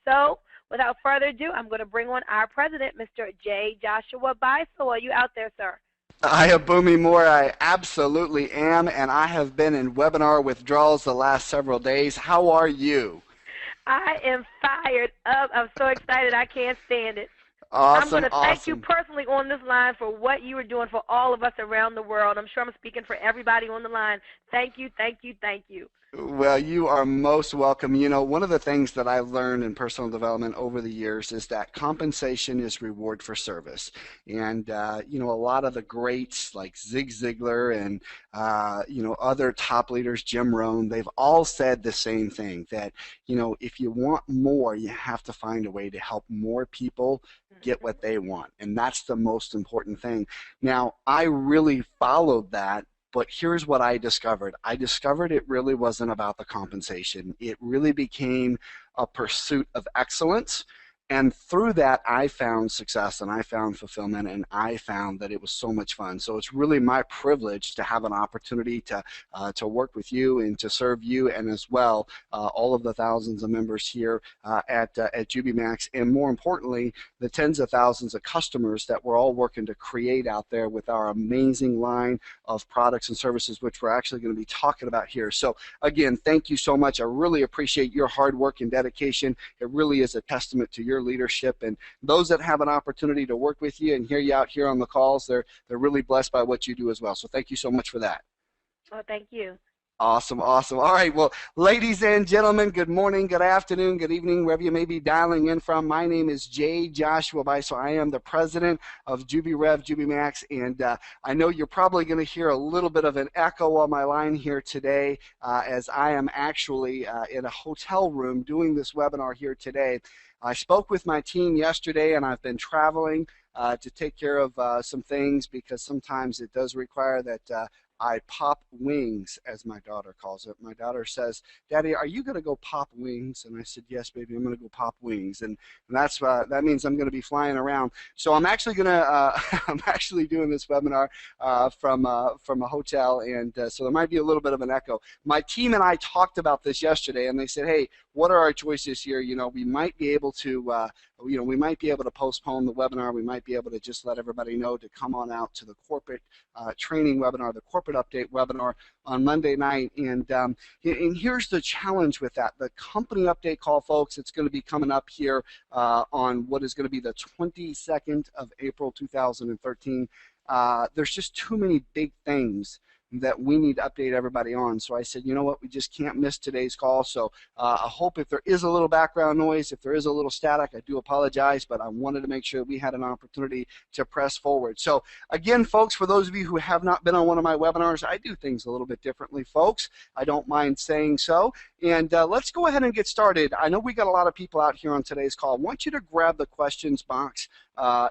So without further ado, I'm going to bring on our president, Mr. J. Joshua Beisel. Are you out there, sir? I am booming more. I absolutely am, and I have been in webinar withdrawals the last several days. How are you? I am fired up. I'm so excited. I can't stand it. I'm going Awesome, to thank you awesome. personally on this line for what you are doing for all of us around the world. I'm sure I'm speaking for everybody on the line. Thank you, thank you, thank you. Well, you are most welcome. You know, one of the things that I learned in personal development over the years is that compensation is reward for service. And, you know, a lot of the greats like Zig Ziglar and, you know, other top leaders, Jim Rohn, they've all said the same thing, that, you know, if you want more, you have to find a way to help more people get what they want. And that's the most important thing. Now, I really followed that. But here's what I discovered. I discovered it really wasn't about the compensation. It really became a pursuit of excellence. And through that, I found success and I found fulfillment and I found that it was so much fun. So it's really my privilege to have an opportunity to work with you and to serve you, and as well all of the thousands of members here at JubiMax, and more importantly, the tens of thousands of customers that we're all working to create out there with our amazing line of products and services, which we're actually going to be talking about here. So again, thank you so much. I really appreciate your hard work and dedication. It really is a testament to your leadership, and those that have an opportunity to work with you and hear you out here on the calls, they're really blessed by what you do as well. So thank you so much for that. Oh, thank you. Awesome, awesome. All right, well, ladies and gentlemen, good morning, good afternoon, good evening, wherever you may be dialing in from. My name is J. Joshua Beisel. I am the president of JubiRev, Jubi Max, and I know you're probably going to hear a little bit of an echo on my line here today, as I am actually in a hotel room doing this webinar here today. I spoke with my team yesterday, and I've been traveling to take care of some things, because sometimes it does require that I pop wings, as my daughter calls it. My daughter says, "Daddy, are you going to go pop wings?" And I said, "Yes, baby, I'm going to go pop wings." And that's that means I'm going to be flying around. So I'm actually going to I'm actually doing this webinar from a hotel, and so there might be a little bit of an echo. My team and I talked about this yesterday, and they said, "Hey, what are our choices here? You know, we might be able to we might be able to postpone the webinar. We might be able to just let everybody know to come on out to the corporate training webinar, the corporate update webinar on Monday night." And here's the challenge with that. The company update call, folks, it's going to be coming up here on what is going to be the 22nd of April 2013. There's just too many big things that we need to update everybody on. So I said, you know what, we just can't miss today's call. So I hope if there is a little background noise, if there is a little static, I do apologize, but I wanted to make sure we had an opportunity to press forward. So again, folks, for those of you who have not been on one of my webinars, I do things a little bit differently, folks. I don't mind saying so. And let's go ahead and get started. I know we got a lot of people out here on today's call. I want you to grab the questions box.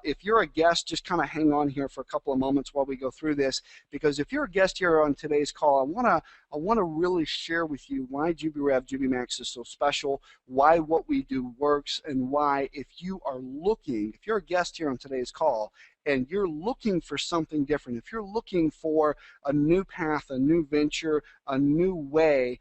If you're a guest, just kind of hang on here for a couple of moments while we go through this, because if you're a guest here on today's call, I want to really share with you why JubiRev, Jubi Max is so special, why what we do works, and why if you're a guest here on today's call and you're looking for something different, if you're looking for a new path, a new venture, a new way,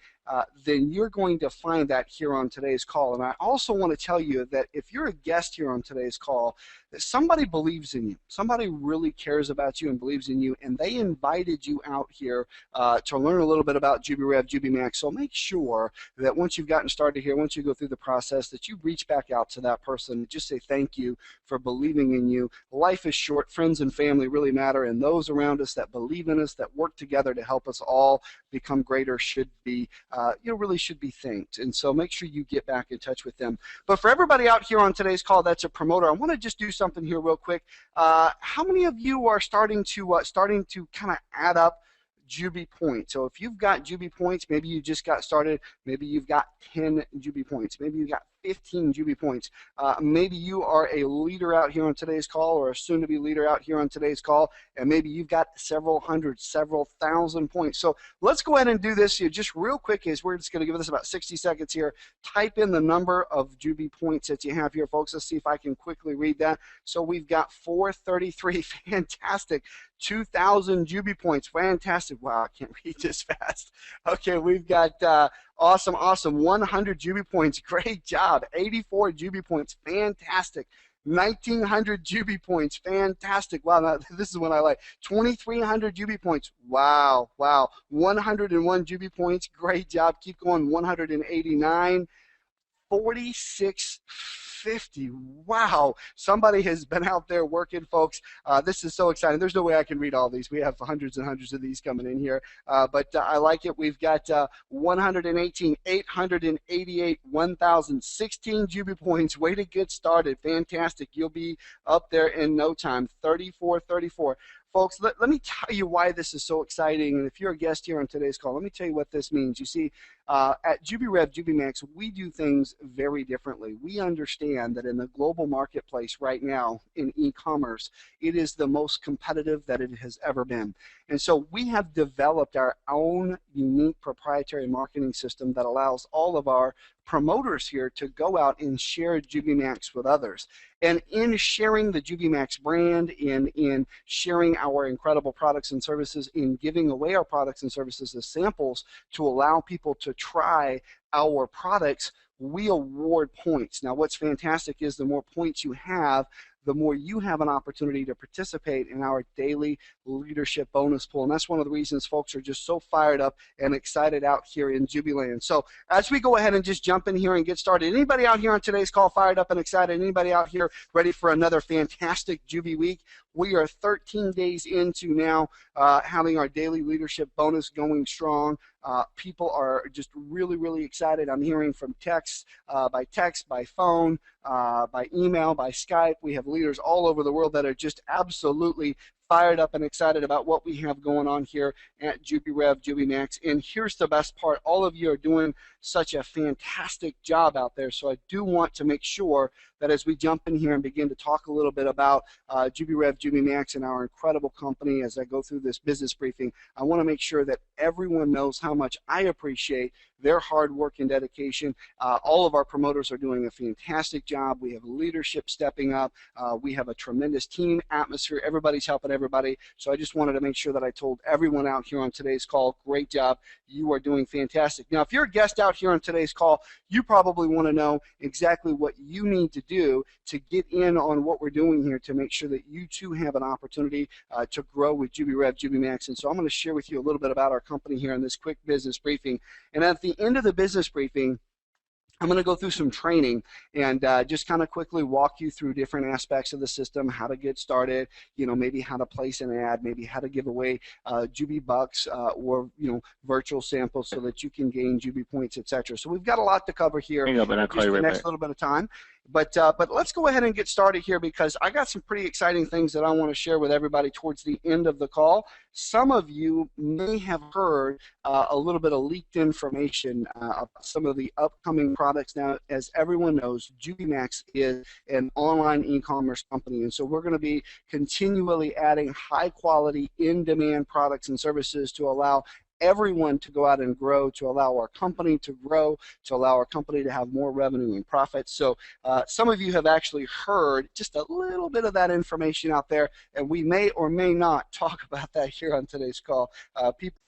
then you're going to find that here on today's call. And I also want to tell you that if you're a guest here on today's call, that somebody believes in you. Somebody really cares about you and believes in you, and they invited you out here to learn a little bit about JubiRev, Jubi Max. So make sure that once you've gotten started here, once you go through the process, that you reach back out to that person and just say thank you for believing in you. Life is short. Friends and family really matter, and those around us that believe in us, that work together to help us all become greater should be really should be thanked. And so make sure you get back in touch with them. But for everybody out here on today's call that's a promoter, I want to just do something here real quick. How many of you are starting to kind of add up Jubi points? So if you've got Jubi points, maybe you just got started, maybe you've got 10 Jubi points, maybe you got 15 Jubi points. Maybe you are a leader out here on today's call, or a soon-to-be leader out here on today's call, and maybe you've got several hundred, several thousand points. So let's go ahead and do this here just real quick. We're just going to give this about 60 seconds here. Type in the number of Jubi points that you have here, folks. Let's see if I can quickly read that. So we've got 433. Fantastic. 2,000 Jubi points. Fantastic. Wow, I can't read this fast. Okay, we've got Awesome, awesome. 100 Jubi points. Great job. 84 Jubi points. Fantastic. 1,900 Jubi points. Fantastic. Wow, now, this is one I like. 2,300 Jubi points. Wow, wow. 101 Jubi points. Great job. Keep going. 189. 4650. Wow, somebody has been out there working, folks. This is so exciting. There's no way I can read all these. We have hundreds and hundreds of these coming in here, but I like it. We've got 118, 888, 1,016 Jubi points. Way to get started. Fantastic. You'll be up there in no time. 3434. Folks, let me tell you why this is so exciting, and if you're a guest here on today's call, let me tell you what this means. You see, at JubiRev, JubiMax, we do things very differently. We understand that in the global marketplace right now in e-commerce, it is the most competitive that it has ever been. And so we have developed our own unique proprietary marketing system that allows all of our promoters here to go out and share JubiMax with others. And in sharing the JubiMax brand, in sharing our incredible products and services, in giving away our products and services as samples to allow people to try our products, we award points. Now what's fantastic is the more points you have, the more you have an opportunity to participate in our daily leadership bonus pool. And that's one of the reasons folks are just so fired up and excited out here in Jubiland. So as we go ahead and just jump in here and get started, anybody out here on today's call fired up and excited? Anybody out here ready for another fantastic Jubi week? We are 13 days into now having our daily leadership bonus going strong. People are just really, really excited. I'm hearing from text, by phone, by email, by Skype. We have leaders all over the world that are just absolutely fired up and excited about what we have going on here at JubiRev, JubiMax. And here's the best part. All of you are doing such a fantastic job out there. So I do want to make sure that as we jump in here and begin to talk a little bit about JubiRev, JubiMax, and our incredible company as I go through this business briefing, I want to make sure that everyone knows how much I appreciate their hard work and dedication. All of our promoters are doing a fantastic job. We have leadership stepping up. We have a tremendous team atmosphere. Everybody's helping everybody. So I just wanted to make sure that I told everyone out here on today's call, great job. You are doing fantastic. Now, if you're a guest out here on today's call, you probably want to know exactly what you need to do to get in on what we're doing here to make sure that you too have an opportunity to grow with JubiRev, JubiMax. And so I'm going to share with you a little bit about our company here in this quick business briefing. And at the end of the business briefing, I'm going to go through some training and just kind of quickly walk you through different aspects of the system, how to get started, maybe how to place an ad, maybe how to give away Jubi bucks or virtual samples so that you can gain Jubi points, etc. So we've got a lot to cover here in just the next little bit of time. But let's go ahead and get started here because I got some pretty exciting things that I want to share with everybody towards the end of the call. Some of you may have heard a little bit of leaked information about some of the upcoming products. Now, as everyone knows, JubiMax is an online e-commerce company, and so we're going to be continually adding high-quality, in-demand products and services to allow everyone to go out and grow, to allow our company to grow, to allow our company to have more revenue and profits. So some of you have actually heard just a little bit of that information out there, and we may or may not talk about that here on today's call. People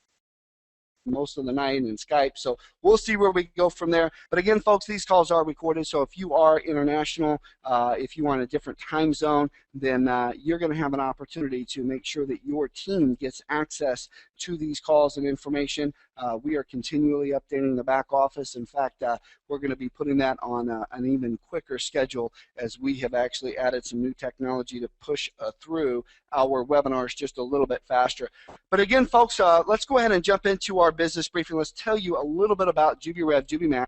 most of the night in Skype, so we'll see where we go from there. But again, folks, these calls are recorded, so if you are international, if you are in a different time zone, then you're going to have an opportunity to make sure that your team gets access to these calls and information. We are continually updating the back office. In fact, we're going to be putting that on an even quicker schedule as we have actually added some new technology to push through our webinars just a little bit faster. But again, folks, let's go ahead and jump into our business briefing. Let's tell you a little bit about JubiRev, JubiMax.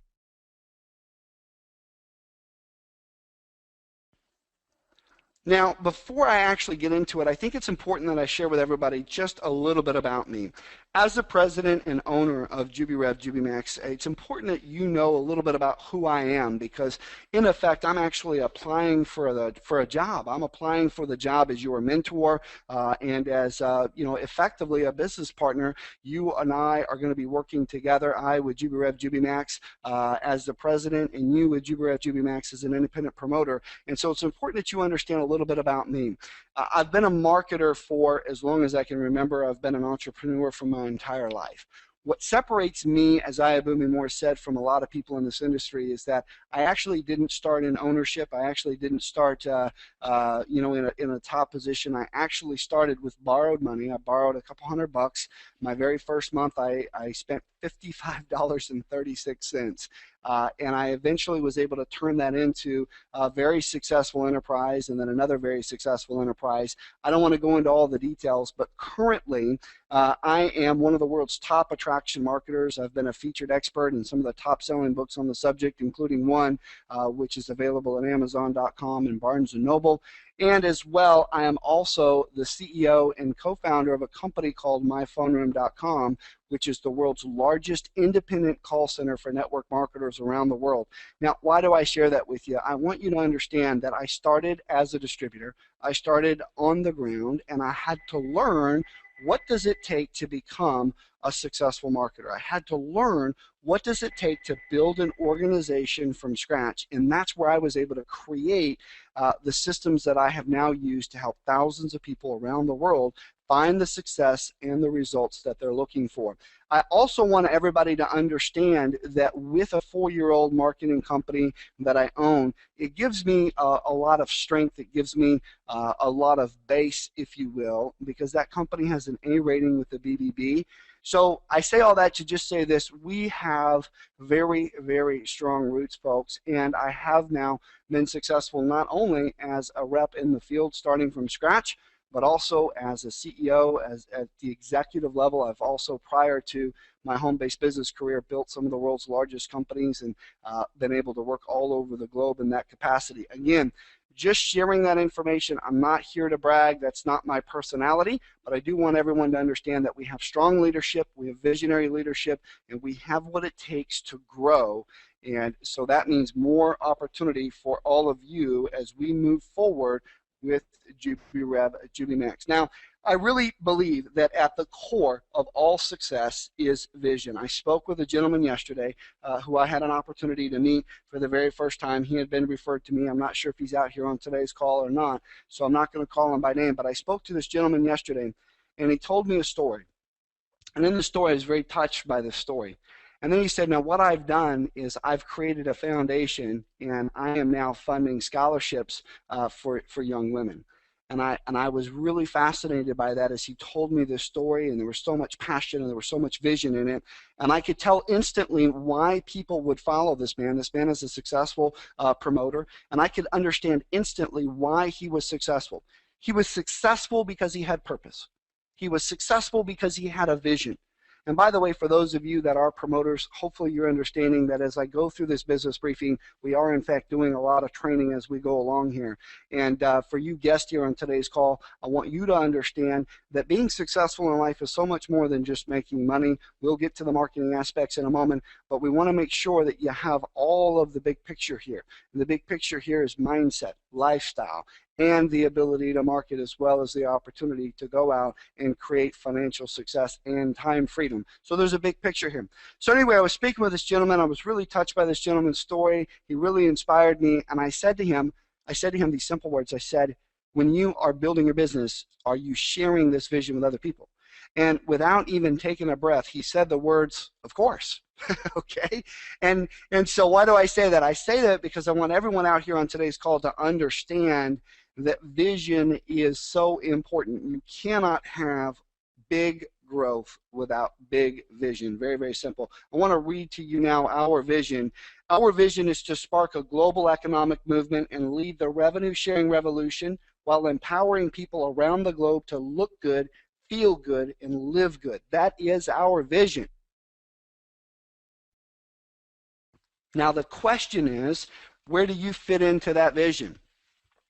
Now, before I actually get into it, I think it's important that I share with everybody just a little bit about me. As the president and owner of JubiRev, JubiMax, it's important that you know a little bit about who I am because, in effect, I'm actually applying for a job. I'm applying for the job as your mentor and as effectively a business partner. You and I are going to be working together. I with JubiRev, JubiMax as the president, and you with JubiRev, JubiMax as an independent promoter. And so it's important that you understand a little bit about me. I've been a marketer for as long as I can remember. I've been an entrepreneur for my entire life. What separates me, as Ayabumi Moore said, from a lot of people in this industry is that I actually didn't start in ownership. I actually didn't start, in a top position. I actually started with borrowed money. I borrowed a couple $100. My very first month, I spent $55.36. And I eventually was able to turn that into a very successful enterprise and then another very successful enterprise. I don't want to go into all the details, but currently I am one of the world's top attraction marketers. I've been a featured expert in some of the top selling books on the subject, including one which is available at Amazon.com and Barnes & Noble. And as well, I am also the CEO and co-founder of a company called MyPhoneRoom.com, which is the world's largest independent call center for network marketers around the world. Now, why do I share that with you? I want you to understand that I started as a distributor. I started on the ground, and I had to learn what does it take to become a successful marketer. I had to learn what does it take to build an organization from scratch, and that's where I was able to create the systems that I have now used to help thousands of people around the world find the success and the results that they're looking for. I also want everybody to understand that with a 4-year-old marketing company that I own, it gives me a lot of strength. It gives me a lot of base, if you will, because that company has an A rating with the BBB. So I say all that to just say this: we have very, very strong roots, folks, and I have now been successful not only as a rep in the field starting from scratch, but also as a CEO, at the executive level. I've also, prior to my home-based business career, built some of the world's largest companies and been able to work all over the globe in that capacity. Again, just sharing that information. I'm not here to brag. That's not my personality, but I do want everyone to understand that we have strong leadership, we have visionary leadership, and we have what it takes to grow. And so that means more opportunity for all of you as we move forward with JubiRev, Jubi Max. Now, I really believe that at the core of all success is vision. I spoke with a gentleman yesterday who I had an opportunity to meet for the very first time. He had been referred to me. I'm not sure if he's out here on today's call or not, so I'm not going to call him by name, but I spoke to this gentleman yesterday, and he told me a story. And in the story, I was very touched by this story. And then he said, now what I've done is I've created a foundation, and I am now funding scholarships for young women. And I was really fascinated by that as he told me this story, and there was so much passion and there was so much vision in it. And I could tell instantly why people would follow this man. This man is a successful promoter, and I could understand instantly why he was successful. He was successful because he had purpose. He was successful because he had a vision. And by the way, for those of you that are promoters, hopefully you're understanding that as I go through this business briefing, we are in fact doing a lot of training as we go along here. And for you guests here on today's call, I want you to understand that being successful in life is so much more than just making money. We'll get to the marketing aspects in a moment, but we want to make sure that you have all of the big picture here. And the big picture here is mindset, lifestyle, and the ability to market, as well as the opportunity to go out and create financial success and time freedom. So there's a big picture here. So anyway, I was speaking with this gentleman. I was really touched by this gentleman's story. He really inspired me, and I said to him these simple words. I said, when you are building your business, are you sharing this vision with other people? And without even taking a breath, he said the words, of course. Okay? And so why do I say that? I say that because I want everyone out here on today's call to understand that vision is so important. You cannot have big growth without big vision. Very, very simple. I want to read to you now our vision. Our vision is to spark a global economic movement and lead the revenue sharing revolution while empowering people around the globe to look good, feel good, and live good. That is our vision. Now the question is, where do you fit into that vision?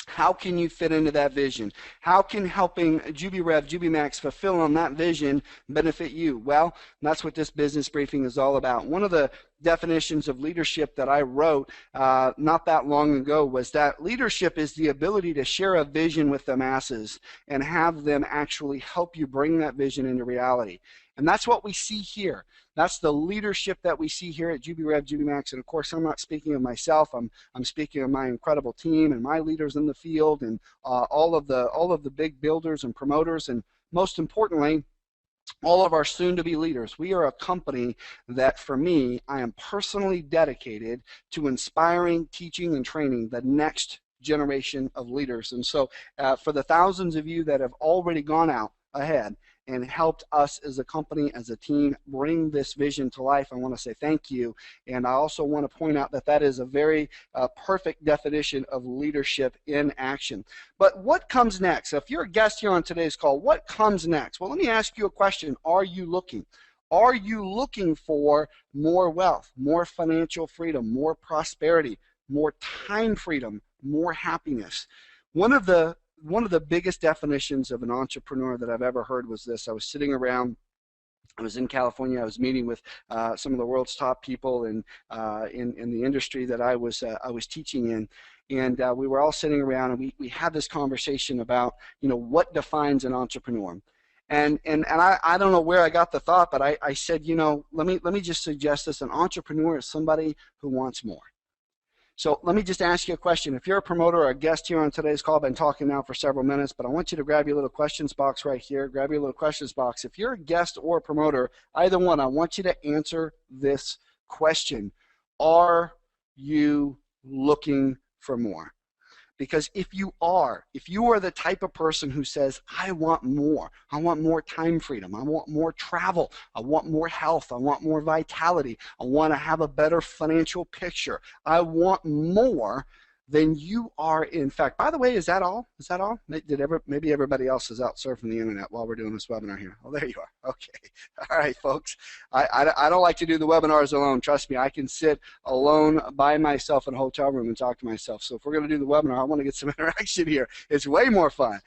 How can you fit into that vision? How can helping JubiRev, JubiMax fulfill on that vision benefit you? Well, that's what this business briefing is all about. One of the definitions of leadership that I wrote not that long ago was that leadership is the ability to share a vision with the masses and have them actually help you bring that vision into reality. And that's what we see here. That's the leadership that we see here at JubiRev, JubiMax. And of course, I'm not speaking of myself. I'm speaking of my incredible team and my leaders in the field and all of the big builders and promoters. And most importantly, all of our soon-to-be leaders. We are a company that, for me, I am personally dedicated to inspiring, teaching, and training the next generation of leaders. And so for the thousands of you that have already gone out ahead and helped us as a company, as a team, bring this vision to life, I want to say thank you. And I also want to point out that that is a very perfect definition of leadership in action. But what comes next? If you're a guest here on today's call, what comes next? Well, let me ask you a question. Are you looking? Are you looking for more wealth, more financial freedom, more prosperity, more time freedom, more happiness? One of the biggest definitions of an entrepreneur that I've ever heard was this. I was sitting around, I was in California, I was meeting with some of the world's top people in the industry that I was teaching in, and we were all sitting around, and we had this conversation about, what defines an entrepreneur. And I don't know where I got the thought, but I said, let me just suggest this. An entrepreneur is somebody who wants more. So let me just ask you a question. If you're a promoter or a guest here on today's call, I've been talking now for several minutes, but I want you to grab your little questions box right here. Grab your little questions box. If you're a guest or a promoter, either one, I want you to answer this question. Are you looking for more? Because if you are the type of person who says, I want more time freedom, I want more travel, I want more health, I want more vitality, I want to have a better financial picture, I want more, then you are, in fact, by the way, is that all? Is that all? Maybe everybody else is out surfing the internet while we're doing this webinar here. Oh, there you are. Okay. All right, folks. I don't like to do the webinars alone. Trust me, I can sit alone by myself in a hotel room and talk to myself. So if we're going to do the webinar, I want to get some interaction here. It's way more fun.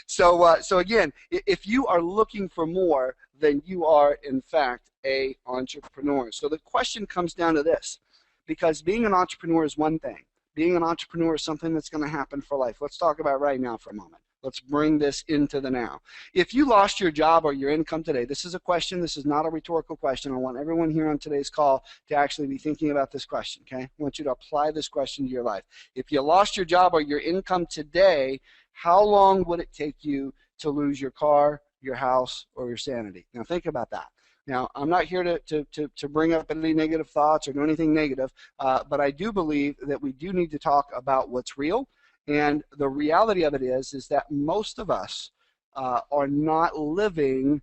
So again, if you are looking for more, then you are, in fact, an entrepreneur. So the question comes down to this, because being an entrepreneur is one thing. Being an entrepreneur is something that's going to happen for life. Let's talk about right now for a moment. Let's bring this into the now. If you lost your job or your income today, this is a question. This is not a rhetorical question. I want everyone here on today's call to actually be thinking about this question, okay? I want you to apply this question to your life. If you lost your job or your income today, how long would it take you to lose your car, your house, or your sanity? Now think about that. Now, I'm not here to bring up any negative thoughts or do anything negative, but I do believe that we do need to talk about what's real. And the reality of it is that most of us are not living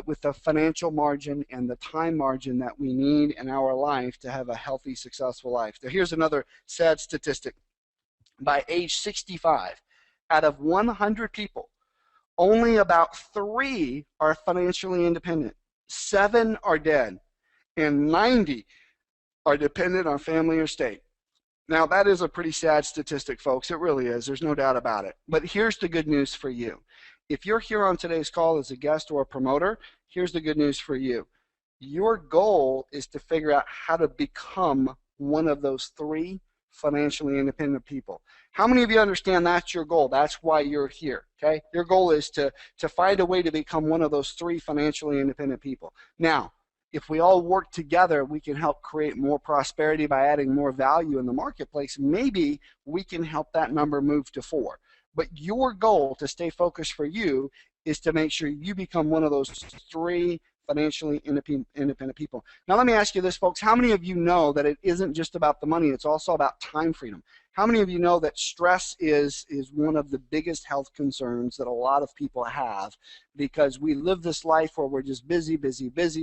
with the financial margin and the time margin that we need in our life to have a healthy, successful life. So here's another sad statistic. By age 65, out of 100 people, only about 3 are financially independent. 7 are dead, and 90 are dependent on family or state. Now, that is a pretty sad statistic, folks. It really is. There's no doubt about it. But here's the good news for you. If you're here on today's call as a guest or a promoter, here's the good news for you. Your goal is to figure out how to become one of those 3 financially independent people. How many of you understand that's your goal? That's why you're here, okay? Your goal is to find a way to become one of those 3 financially independent people. Now, if we all work together, we can help create more prosperity by adding more value in the marketplace. Maybe we can help that number move to 4. But your goal to stay focused for you is to make sure you become one of those 3 financially independent people. Now let me ask you this, folks. How many of you know that it isn't just about the money, it's also about time freedom? How many of you know that stress is one of the biggest health concerns that a lot of people have, because we live this life where we're just busy,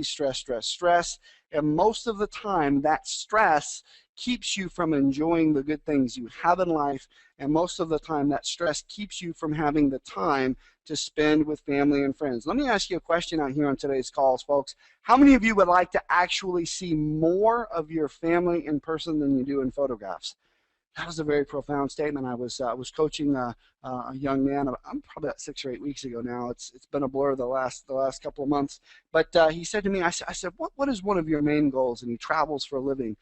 stress, and most of the time that stress keeps you from enjoying the good things you have in life, and most of the time that stress keeps you from having the time to spend with family and friends. Let me ask you a question out here on today's calls, folks. How many of you would like to actually see more of your family in person than you do in photographs? That was a very profound statement. I was coaching a young man. I'm probably about 6 or 8 weeks ago now. It's been a blur the last couple of months. But he said to me, I said, what is one of your main goals? And he travels for a living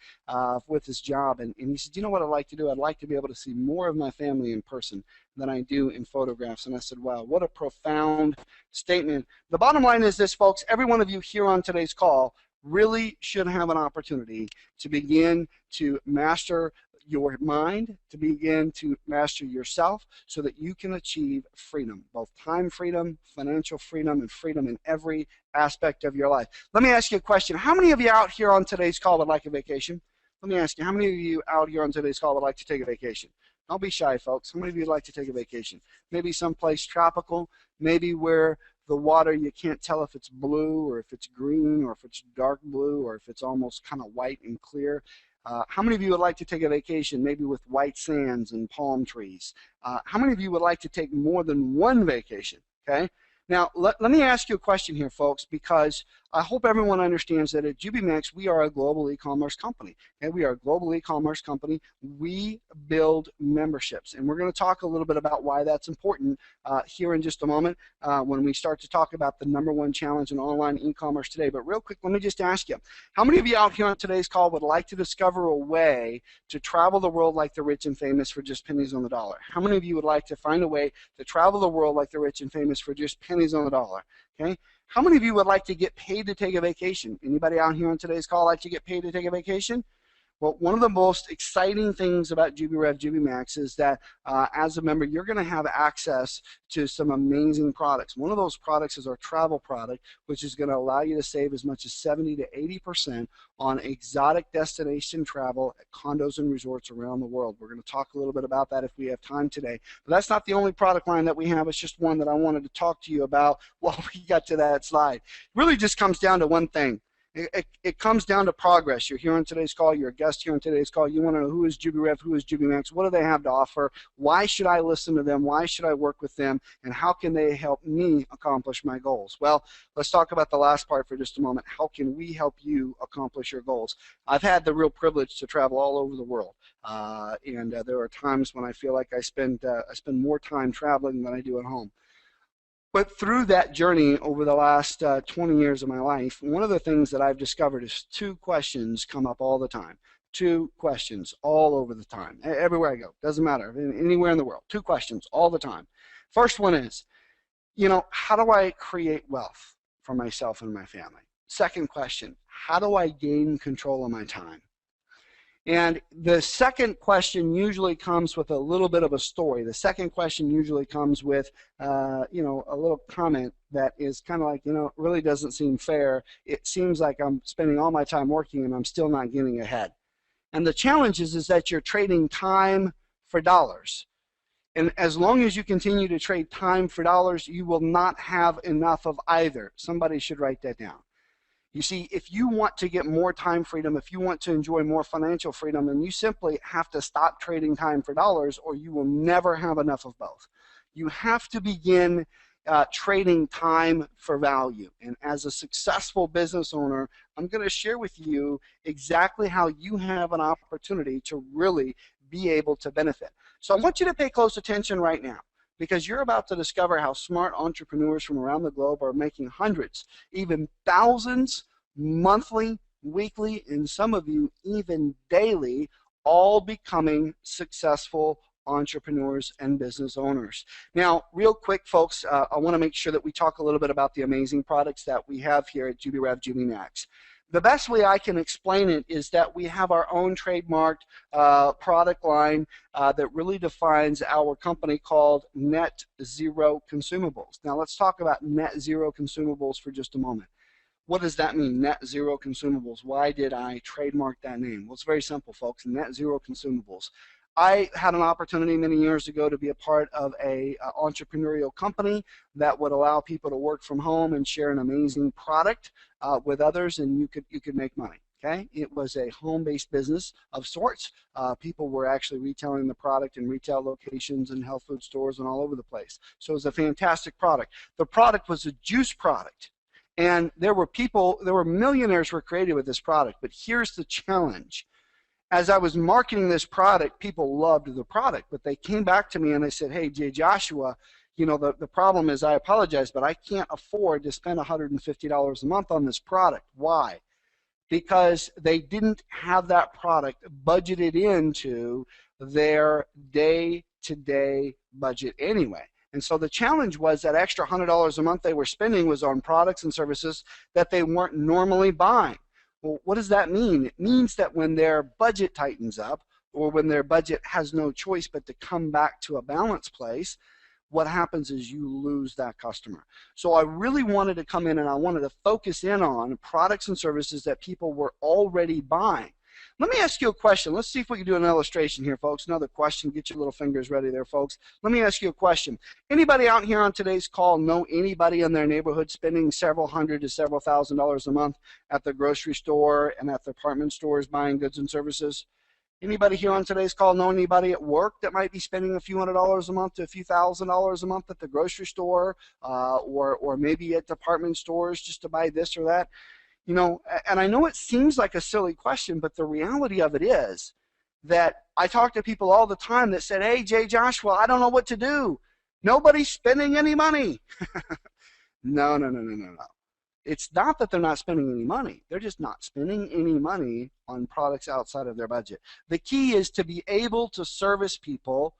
with his job. And he said, you know what I'd like to do? I'd like to be able to see more of my family in person than I do in photographs. And I said, wow, what a profound statement. The bottom line is this, folks. Every one of you here on today's call really should have an opportunity to begin to master your mind, to begin to master yourself so that you can achieve freedom, both time freedom, financial freedom, and freedom in every aspect of your life. Let me ask you a question. How many of you out here on today's call would like a vacation? Let me ask you, how many of you out here on today's call would like to take a vacation? Don't be shy, folks. How many of you would like to take a vacation? Maybe someplace tropical, maybe where the water, you can't tell if it's blue or if it's green or if it's dark blue or if it's almost kind of white and clear. How many of you would like to take a vacation maybe with white sands and palm trees? How many of you would like to take more than one vacation? Okay. Now, let me ask you a question here, folks, because I hope everyone understands that at JubiMax, we are a global e-commerce company. Okay? We are a global e-commerce company. We build memberships, and we're going to talk a little bit about why that's important here in just a moment when we start to talk about the #1 challenge in online e-commerce today. But real quick, let me just ask you, how many of you out here on today's call would like to discover a way to travel the world like the rich and famous for just pennies on the dollar? How many of you would like to find a way to travel the world like the rich and famous for just pennies on the dollar? Okay. How many of you would like to get paid to take a vacation? Anybody out here on today's call like to get paid to take a vacation? Well, one of the most exciting things about JubiRev, Jubi Max is that as a member, you're going to have access to some amazing products. One of those products is our travel product, which is going to allow you to save as much as 70 to 80% on exotic destination travel at condos and resorts around the world. We're going to talk a little bit about that if we have time today. But that's not the only product line that we have. It's just one that I wanted to talk to you about while we got to that slide. It really just comes down to one thing. It comes down to progress. You're here on today's call. You're a guest here on today's call. You want to know who is JubiRev, who is JubiMax, what do they have to offer, why should I listen to them, why should I work with them, and how can they help me accomplish my goals? Well, let's talk about the last part for just a moment. How can we help you accomplish your goals? I've had the real privilege to travel all over the world, and there are times when I feel like I spend more time traveling than I do at home. But through that journey over the last 20 years of my life, one of the things that I've discovered is 2 questions come up all the time. 2 questions all over the time. Everywhere I go. Doesn't matter. Anywhere in the world. 2 questions all the time. First one is, how do I create wealth for myself and my family? Second question, how do I gain control of my time? And the second question usually comes with a little bit of a story. The second question usually comes with, a little comment that is kind of like, it really doesn't seem fair. It seems like I'm spending all my time working and I'm still not getting ahead. And the challenge is that you're trading time for dollars. And as long as you continue to trade time for dollars, you will not have enough of either. Somebody should write that down. You see, if you want to get more time freedom, if you want to enjoy more financial freedom, then you simply have to stop trading time for dollars or you will never have enough of both. You have to begin trading time for value. And as a successful business owner, I'm going to share with you exactly how you have an opportunity to really be able to benefit. So I want you to pay close attention right now, because you're about to discover how smart entrepreneurs from around the globe are making hundreds, even thousands, monthly, weekly, and some of you even daily, all becoming successful entrepreneurs and business owners. Now, real quick, folks, I want to make sure that we talk a little bit about the amazing products that we have here at JubiRev, Jubi Max. The best way I can explain it is that we have our own trademarked product line that really defines our company called Net Zero Consumables. Now let's talk about Net Zero Consumables for just a moment. What does that mean, Net Zero Consumables? Why did I trademark that name? Well, it's very simple, folks. Net Zero Consumables. I had an opportunity many years ago to be a part of a entrepreneurial company that would allow people to work from home and share an amazing product with others, and you could make money. Okay, it was a home-based business of sorts. People were actually retailing the product in retail locations and health food stores and all over the place. So it was a fantastic product. The product was a juice product, and there were millionaires who were created with this product. But here's the challenge. As I was marketing this product, people loved the product, but they came back to me and they said, hey, J. Joshua, the problem is, I apologize, but I can't afford to spend $150 a month on this product. Why? Because they didn't have that product budgeted into their day-to-day budget anyway. And so the challenge was that extra $100 a month they were spending was on products and services that they weren't normally buying. Well, what does that mean? It means that when their budget tightens up, or when their budget has no choice but to come back to a balanced place, what happens is you lose that customer. So I really wanted to come in and I wanted to focus in on products and services that people were already buying. Let me ask you a question. Let's see if we can do an illustration here, folks. Another question. Get your little fingers ready there, folks. Let me ask you a question. Anybody out here on today's call know anybody in their neighborhood spending several hundred to several $1,000s a month at the grocery store and at the department stores buying goods and services? Anybody here on today's call know anybody at work that might be spending a few $100s a month to a few $1,000s a month at the grocery store or maybe at department stores just to buy this or that? You know, and I know it seems like a silly question, but the reality of it is that I talk to people all the time that said, hey, Jay Joshua, I don't know what to do. Nobody's spending any money. No. It's not that they're not spending any money. They're just not spending any money on products outside of their budget. The key is to be able to service people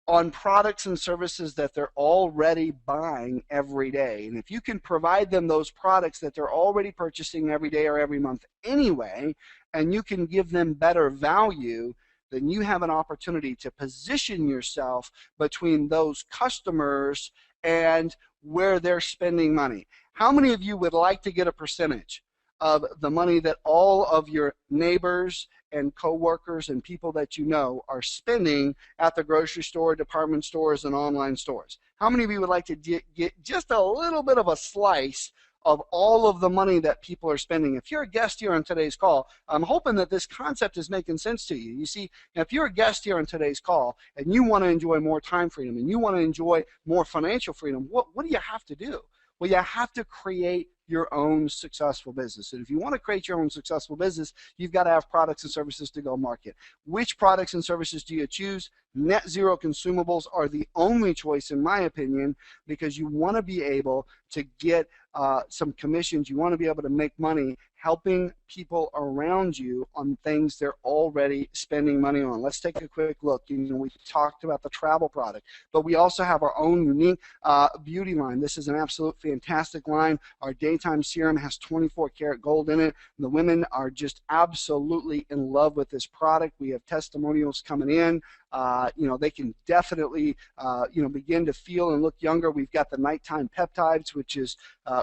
on products and services that they're already buying every day. And if you can provide them those products that they're already purchasing every day or every month anyway, and you can give them better value, then you have an opportunity to position yourself between those customers and where they're spending money. How many of you would like to get a percentage of the money that all of your neighbors and coworkers and people that you know are spending at the grocery store, department stores, and online stores? How many of you would like to get just a little bit of a slice of all of the money that people are spending? If you're a guest here on today's call, I'm hoping that this concept is making sense to you. You see, if you're a guest here on today's call and you want to enjoy more time freedom and you want to enjoy more financial freedom, what do you have to do? Well, you have to create your own successful business. And if you want to create your own successful business, you've got to have products and services to go market. Which products and services do you choose? Net zero consumables are the only choice, in my opinion, because you want to be able to get some commissions. You want to be able to make money helping people around you on things they're already spending money on. Let's take a quick look. You know, we talked about the travel product, but we also have our own unique beauty line. This is an absolute fantastic line. Our daytime serum has 24 karat gold in it. The women are just absolutely in love with this product. We have testimonials coming in. You know, they can definitely, you know, begin to feel and look younger. We've got the nighttime peptides, which is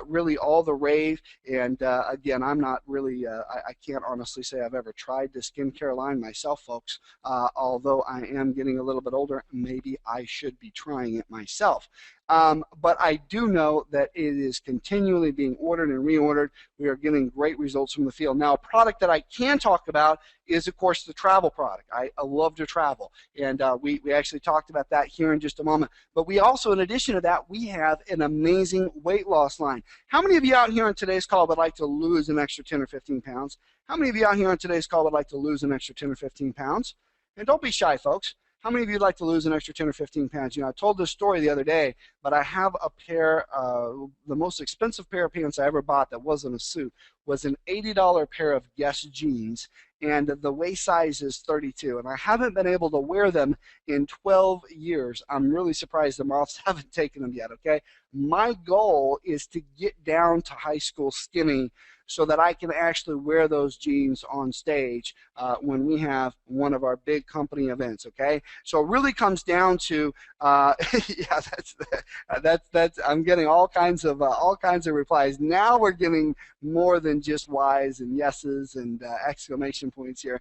really all the rave. And again, I'm not really, I can't honestly say I've ever tried the skincare line myself, folks. Although I am getting a little bit older, maybe I should be trying it myself. But I do know that it is continually being ordered and reordered. We are getting great results from the field. Now, a product that I can talk about is, of course, the travel product. I love to travel, and we actually talked about that here in just a moment. But we also, in addition to that, we have an amazing weight loss line. How many of you out here on today's call would like to lose an extra 10 or 15 pounds? How many of you out here on today's call would like to lose an extra 10 or 15 pounds? And don't be shy, folks. How many of you would like to lose an extra 10 or 15 pounds? You know, I told this story the other day, but I have a pair, the most expensive pair of pants I ever bought that wasn't a suit was an $80 pair of Guess jeans, and the waist size is 32, and I haven't been able to wear them in 12 years. I'm really surprised the moths haven't taken them yet, okay? My goal is to get down to high school skinny so that I can actually wear those jeans on stage when we have one of our big company events, okay? So it really comes down to, yeah, that's I'm getting all kinds of replies. Now we're getting more than just whys and yeses and exclamation points here.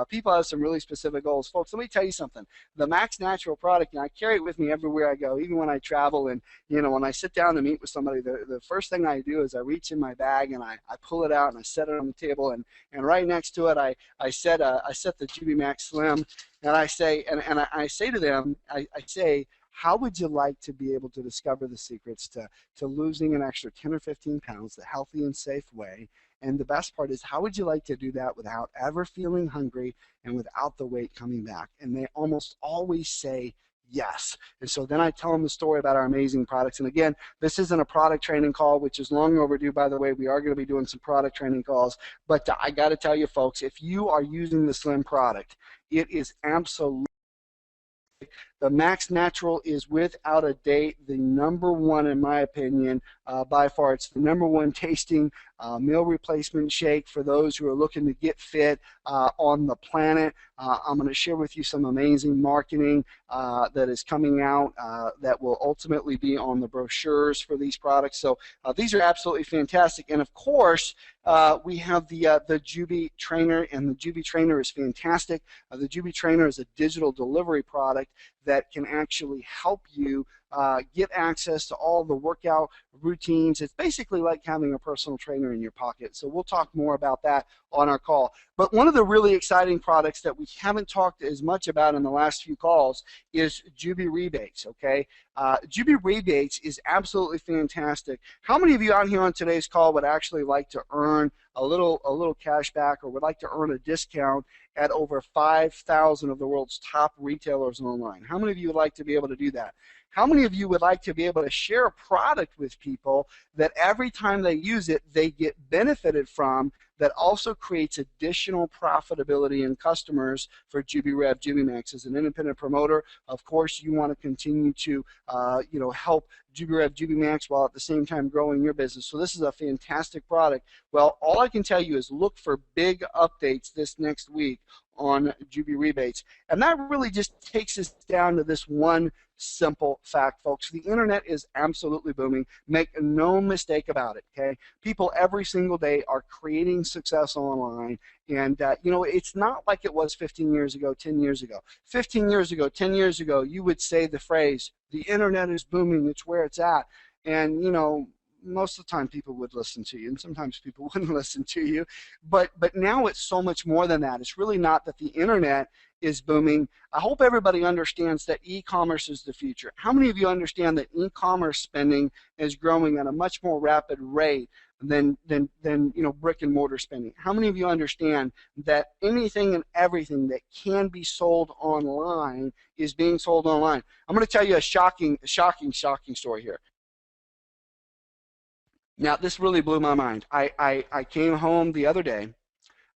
People have some really specific goals. Folks, let me tell you something. The Max Natural product, and I carry it with me everywhere I go, even when I travel, and you know, when I sit down to meet with somebody, the first thing I do is I reach in my bag and I pull it out and I set it on the table, and right next to it I set the Jubi Max Slim, and I say I say to them, I say, how would you like to be able to discover the secrets to losing an extra 10 or 15 pounds the healthy and safe way? And the best part is, how would you like to do that without ever feeling hungry and without the weight coming back? And they almost always say yes. And so then I tell them the story about our amazing products. And again, this isn't a product training call, which is long overdue, by the way. We are going to be doing some product training calls. But I got to tell you, folks, if you are using the Slim product, it is absolutely The Max Natural is without a date the #1, in my opinion, by far. It's the #1 tasting meal replacement shake for those who are looking to get fit on the planet. I'm going to share with you some amazing marketing that is coming out that will ultimately be on the brochures for these products. So these are absolutely fantastic. And of course, we have the Jubi Trainer, and the Jubi Trainer is fantastic. The Jubi Trainer is a digital delivery product that can actually help you get access to all the workout routines. It's basically like having a personal trainer in your pocket. So we'll talk more about that on our call. But one of the really exciting products that we haven't talked as much about in the last few calls is Jubi Rebates, okay? Jubi Rebates is absolutely fantastic. How many of you out here on today's call would actually like to earn a little cash back, or would like to earn a discount at over 5,000 of the world's top retailers online? How many of you would like to be able to do that? How many of you would like to be able to share a product with people that every time they use it, they get benefited from, that also creates additional profitability in customers for Jubi Rev, JubiMax? As an independent promoter, of course, you want to continue to help Jubi Rev, JubiMax, while at the same time growing your business. So this is a fantastic product. Well, all I can tell you is look for big updates this next week on Jubi Rebates. And that really just takes us down to this one simple fact, folks. The internet is absolutely booming. Make no mistake about it, okay? People every single day are creating success online. And, it's not like it was 15 years ago, 10 years ago. 15 years ago, 10 years ago, you would say the phrase, the internet is booming, it's where it's at. And, most of the time people would listen to you, and sometimes people wouldn't listen to you. But now it's so much more than that. It's really not that the internet is booming. I hope everybody understands that e-commerce is the future. How many of you understand that e-commerce spending is growing at a much more rapid rate than brick and mortar spending? How many of you understand that anything and everything that can be sold online is being sold online? I'm going to tell you a shocking story here. Now, this really blew my mind. I came home the other day,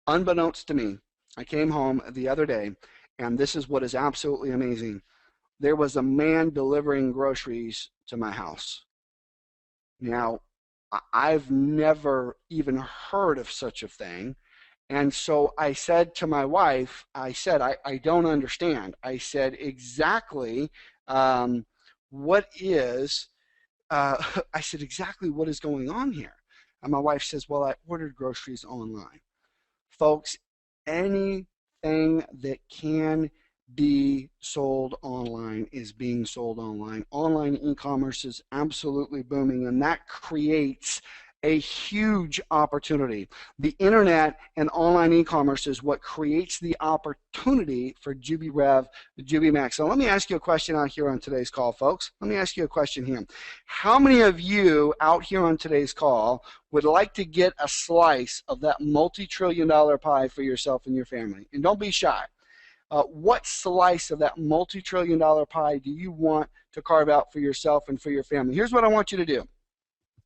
unbeknownst to me. I came home the other day, and this is what is absolutely amazing. There was a man delivering groceries to my house. Now, I've never even heard of such a thing. And so I said to my wife, I don't understand. I said, exactly what is going on here? And my wife says, well, I ordered groceries online. Folks, anything that can be sold online is being sold online. Online e-commerce is absolutely booming, and that creates a huge opportunity. The internet and online e-commerce is what creates the opportunity for Jubi Rev, Jubi Max. So let me ask you a question out here on today's call, folks. Let me ask you a question here. How many of you out here on today's call would like to get a slice of that multi-trillion-dollar pie for yourself and your family? And don't be shy. What slice of that multi-trillion-dollar pie do you want to carve out for yourself and for your family? Here's what I want you to do.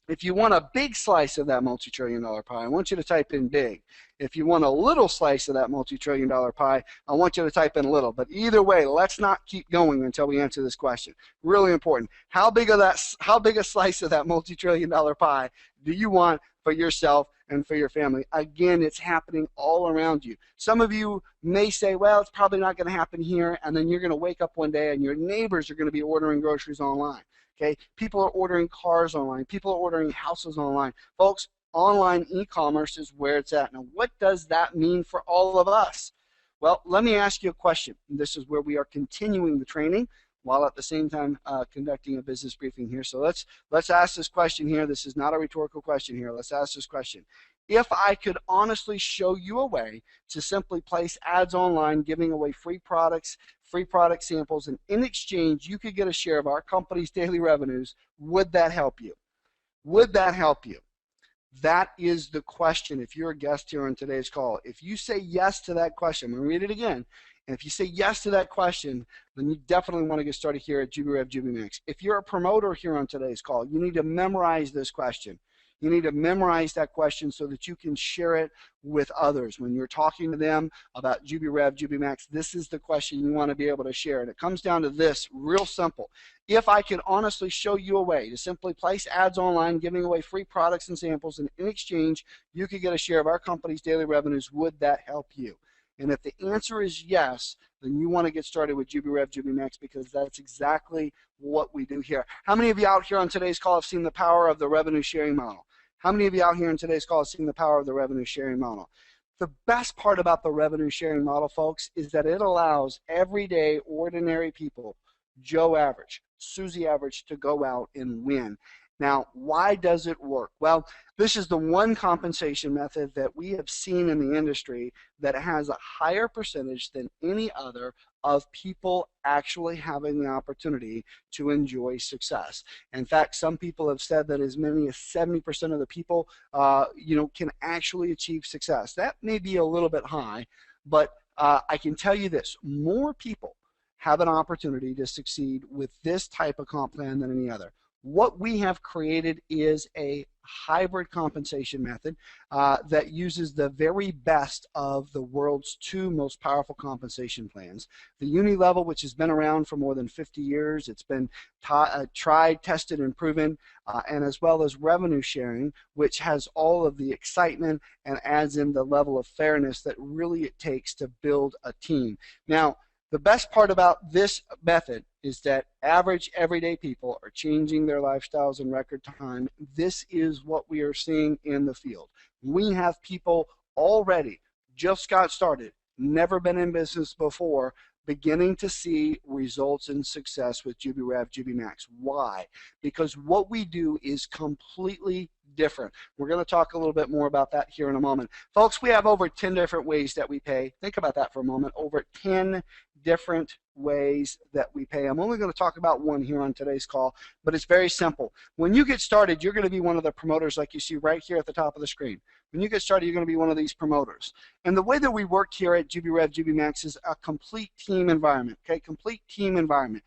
If you want a big slice of that multi-trillion-dollar pie, I want you to type in big. If you want a little slice of that multi-trillion-dollar pie, I want you to type in little. But either way, let's not keep going until we answer this question. Really important. How big a slice of that multi-trillion-dollar pie do you want for yourself and for your family? Again, it's happening all around you. Some of you may say, well, it's probably not going to happen here, and then you're going to wake up one day and your neighbors are going to be ordering groceries online. Okay, people are ordering cars online. People are ordering houses online. Folks, online e-commerce is where it's at. Now, what does that mean for all of us? Well, let me ask you a question. This is where we are continuing the training while at the same time conducting a business briefing here. So let's ask this question here. This is not a rhetorical question here. Let's ask this question. If I could honestly show you a way to simply place ads online, giving away free product samples, and in exchange you could get a share of our company's daily revenues, would that help you? Would that help you? That is the question if you're a guest here on today's call. If you say yes to that question, I'm going to read it again. And if you say yes to that question, then you definitely want to get started here at Jubi Rev, JubiMax. If you're a promoter here on today's call, you need to memorize this question. You need to memorize that question so that you can share it with others. When you're talking to them about JubiRev, JubiMax, this is the question you want to be able to share. And it comes down to this, real simple. If I can honestly show you a way to simply place ads online, giving away free products and samples, and in exchange, you could get a share of our company's daily revenues, would that help you? And if the answer is yes, then you want to get started with JubiRev, JubiMax, because that's exactly what we do here. How many of you out here on today's call have seen the power of the revenue sharing model? How many of you out here on today's call have seen the power of the revenue sharing model? The best part about the revenue sharing model, folks, is that it allows everyday, ordinary people, Joe average, Susie average, to go out and win. Now, why does it work? Well, this is the one compensation method that we have seen in the industry that has a higher percentage than any other of people actually having the opportunity to enjoy success. In fact, some people have said that as many as 70% of the people, can actually achieve success. That may be a little bit high, but I can tell you this: more people have an opportunity to succeed with this type of comp plan than any other. What we have created is a hybrid compensation method that uses the very best of the world's two most powerful compensation plans. The Uni level, which has been around for more than 50 years, it's been tried, tested, and proven, and as well as revenue sharing, which has all of the excitement and adds in the level of fairness that really it takes to build a team. Now, the best part about this method is that average everyday people are changing their lifestyles in record time. This is what we are seeing in the field. We have people already just got started, never been in business before, beginning to see results and success with JubiRev, JubiMax. Why? Because what we do is completely different. We're going to talk a little bit more about that here in a moment. Folks, we have over 10 different ways that we pay. Think about that for a moment. Over 10 different ways that we pay. I'm only going to talk about one here on today's call, but it's very simple. When you get started, you're going to be one of the promoters like you see right here at the top of the screen. When you get started, you're going to be one of these promoters. And the way that we work here at JubiRev, JubiMax is a complete team environment, okay? Complete team environment.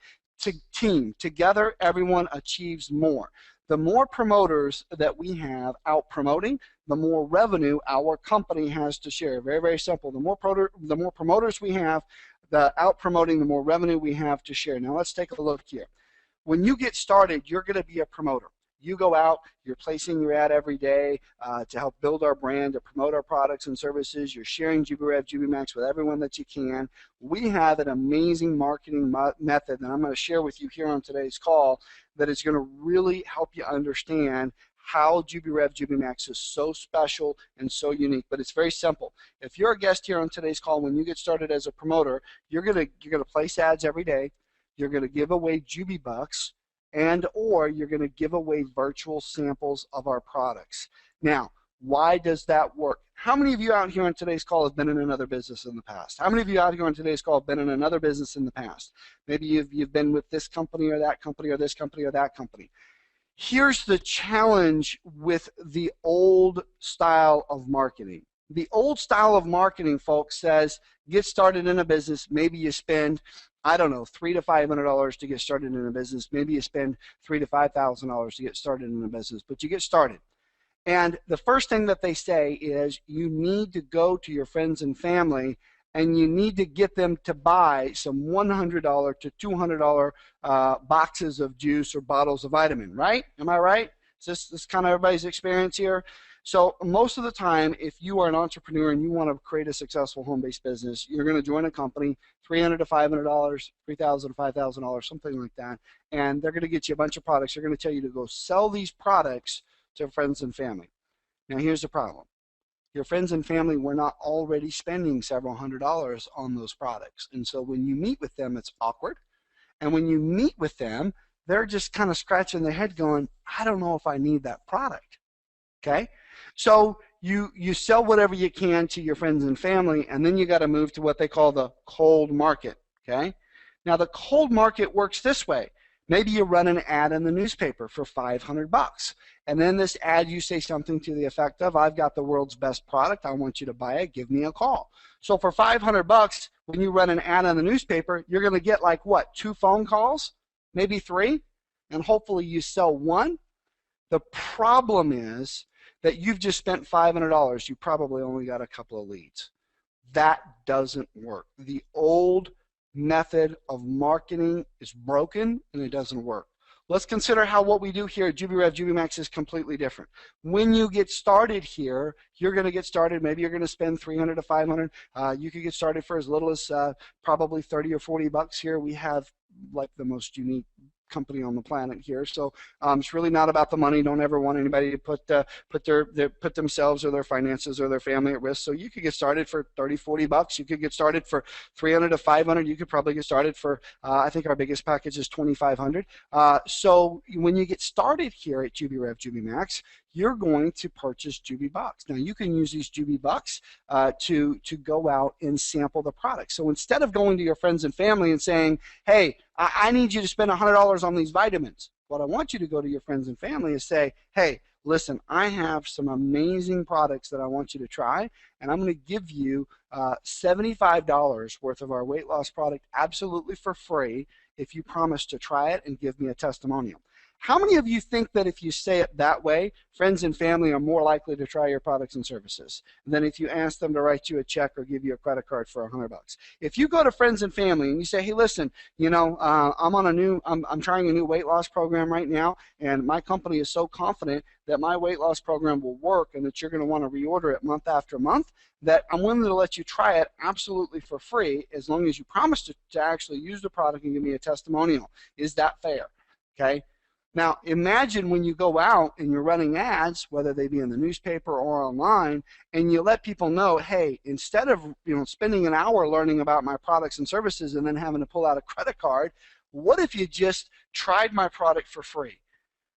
Together, everyone achieves more. The more promoters that we have out promoting, the more revenue our company has to share. Very, very simple. The more promoters we have, the out promoting, the more revenue we have to share. Now let's take a look here. When you get started, you're going to be a promoter. You go out, you're placing your ad every day to help build our brand, to promote our products and services. You're sharing JubiRev, JubiMax with everyone that you can. We have an amazing marketing method that I'm going to share with you here on today's call that is going to really help you understand how JubiRev, JubiMax is so special and so unique. But it's very simple. If you're a guest here on today's call, when you get started as a promoter, you're going to place ads every day. You're going to give away Jubi Bucks, and or you're going to give away virtual samples of our products. Now, why does that work? How many of you out here on today's call have been in another business in the past? How many of you out here on today's call have been in another business in the past? Maybe you've been with this company or that company or this company or that company. Here's the challenge with the old style of marketing. The old style of marketing, folks, says get started in a business. Maybe you spend, I don't know, $300 to $500 to get started in a business. Maybe you spend $3,000 to $5,000 to get started in a business, but you get started. And the first thing that they say is you need to go to your friends and family and you need to get them to buy some $100 to $200 boxes of juice or bottles of vitamin, right? Am I right? Is this kind of everybody's experience here? So most of the time, if you are an entrepreneur and you want to create a successful home-based business, you're going to join a company, $300 to $500, $3,000 to $5,000, something like that, and they're going to get you a bunch of products. They're going to tell you to go sell these products to friends and family. Now here's the problem. Your friends and family were not already spending several $100s on those products. And so when you meet with them, it's awkward. And when you meet with them, they're just kind of scratching their head going, I don't know if I need that product. Okay? So you sell whatever you can to your friends and family, and then you got to move to what they call the cold market. Okay? Now the cold market works this way. Maybe you run an ad in the newspaper for $500. And then this ad, you say something to the effect of, I've got the world's best product. I want you to buy it. Give me a call. So for $500, when you run an ad in the newspaper, you're going to get like what, 2 phone calls, maybe 3, and hopefully you sell 1. The problem is that you've just spent $500. You probably only got a couple of leads. That doesn't work. The old method of marketing is broken and it doesn't work. Let's consider how what we do here at JubiRev, JubiMax is completely different. When you get started here, you're going to get started. Maybe you're going to spend $300 to $500. You could get started for as little as probably 30 or 40 bucks here. We have like the most unique company on the planet here, so it's really not about the money. Don't ever want anybody to put themselves or their finances or their family at risk. So you could get started for 30, 40 bucks. You could get started for 300 to 500. You could probably get started for I think our biggest package is 2,500. So when you get started here at JubiRev, JubiMax, you're going to purchase Jubi Bucks. Now you can use these Jubi Bucks to go out and sample the product. So instead of going to your friends and family and saying, hey, I need you to spend $100 on these vitamins, what I want you to go to your friends and family is say, hey, listen, I have some amazing products that I want you to try, and I'm going to give you $75 worth of our weight loss product absolutely for free if you promise to try it and give me a testimonial. How many of you think that if you say it that way, friends and family are more likely to try your products and services than if you ask them to write you a check or give you a credit card for $100? If you go to friends and family and you say, hey, listen, you know, I'm trying a new weight loss program right now, and my company is so confident that my weight loss program will work and that you're going to want to reorder it month after month, that I'm willing to let you try it absolutely for free as long as you promise to actually use the product and give me a testimonial. Is that fair? Okay. Now, imagine when you go out and you're running ads, whether they be in the newspaper or online, and you let people know, hey, instead of spending an hour learning about my products and services and then having to pull out a credit card, what if you just tried my product for free?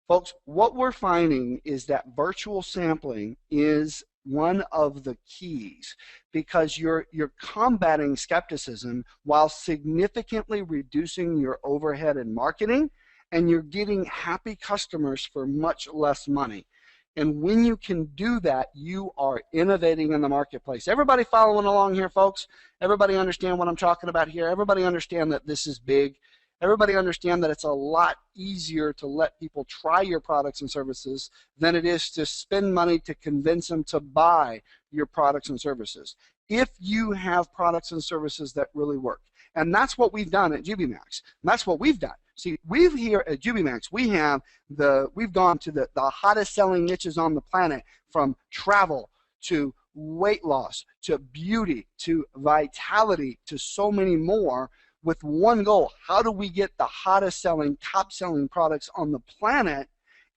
Folks, what we're finding is that virtual sampling is one of the keys, because you're combating skepticism while significantly reducing your overhead in marketing, and you're getting happy customers for much less money. And when you can do that, you are innovating in the marketplace. Everybody following along here, folks? Everybody understand what I'm talking about here? Everybody understand that this is big? Everybody understand that it's a lot easier to let people try your products and services than it is to spend money to convince them to buy your products and services, if you have products and services that really work. And that's what we've done at JubiMax. And that's what we've done. See, we've here at JubiMax, we've gone to the hottest selling niches on the planet, from travel to weight loss to beauty to vitality to so many more, with one goal: how do we get the hottest selling, top selling products on the planet?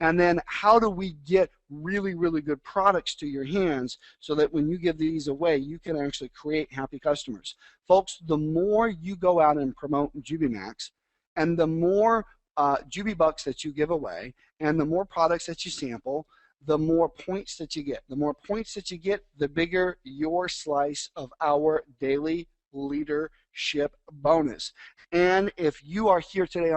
And then how do we get really, really good products to your hands so that when you give these away, you can actually create happy customers? Folks, the more you go out and promote JubiMax, and the more Jubi Bucks that you give away, and the more products that you sample, the more points that you get. The more points that you get, the bigger your slice of our daily leadership bonus. And if you are here today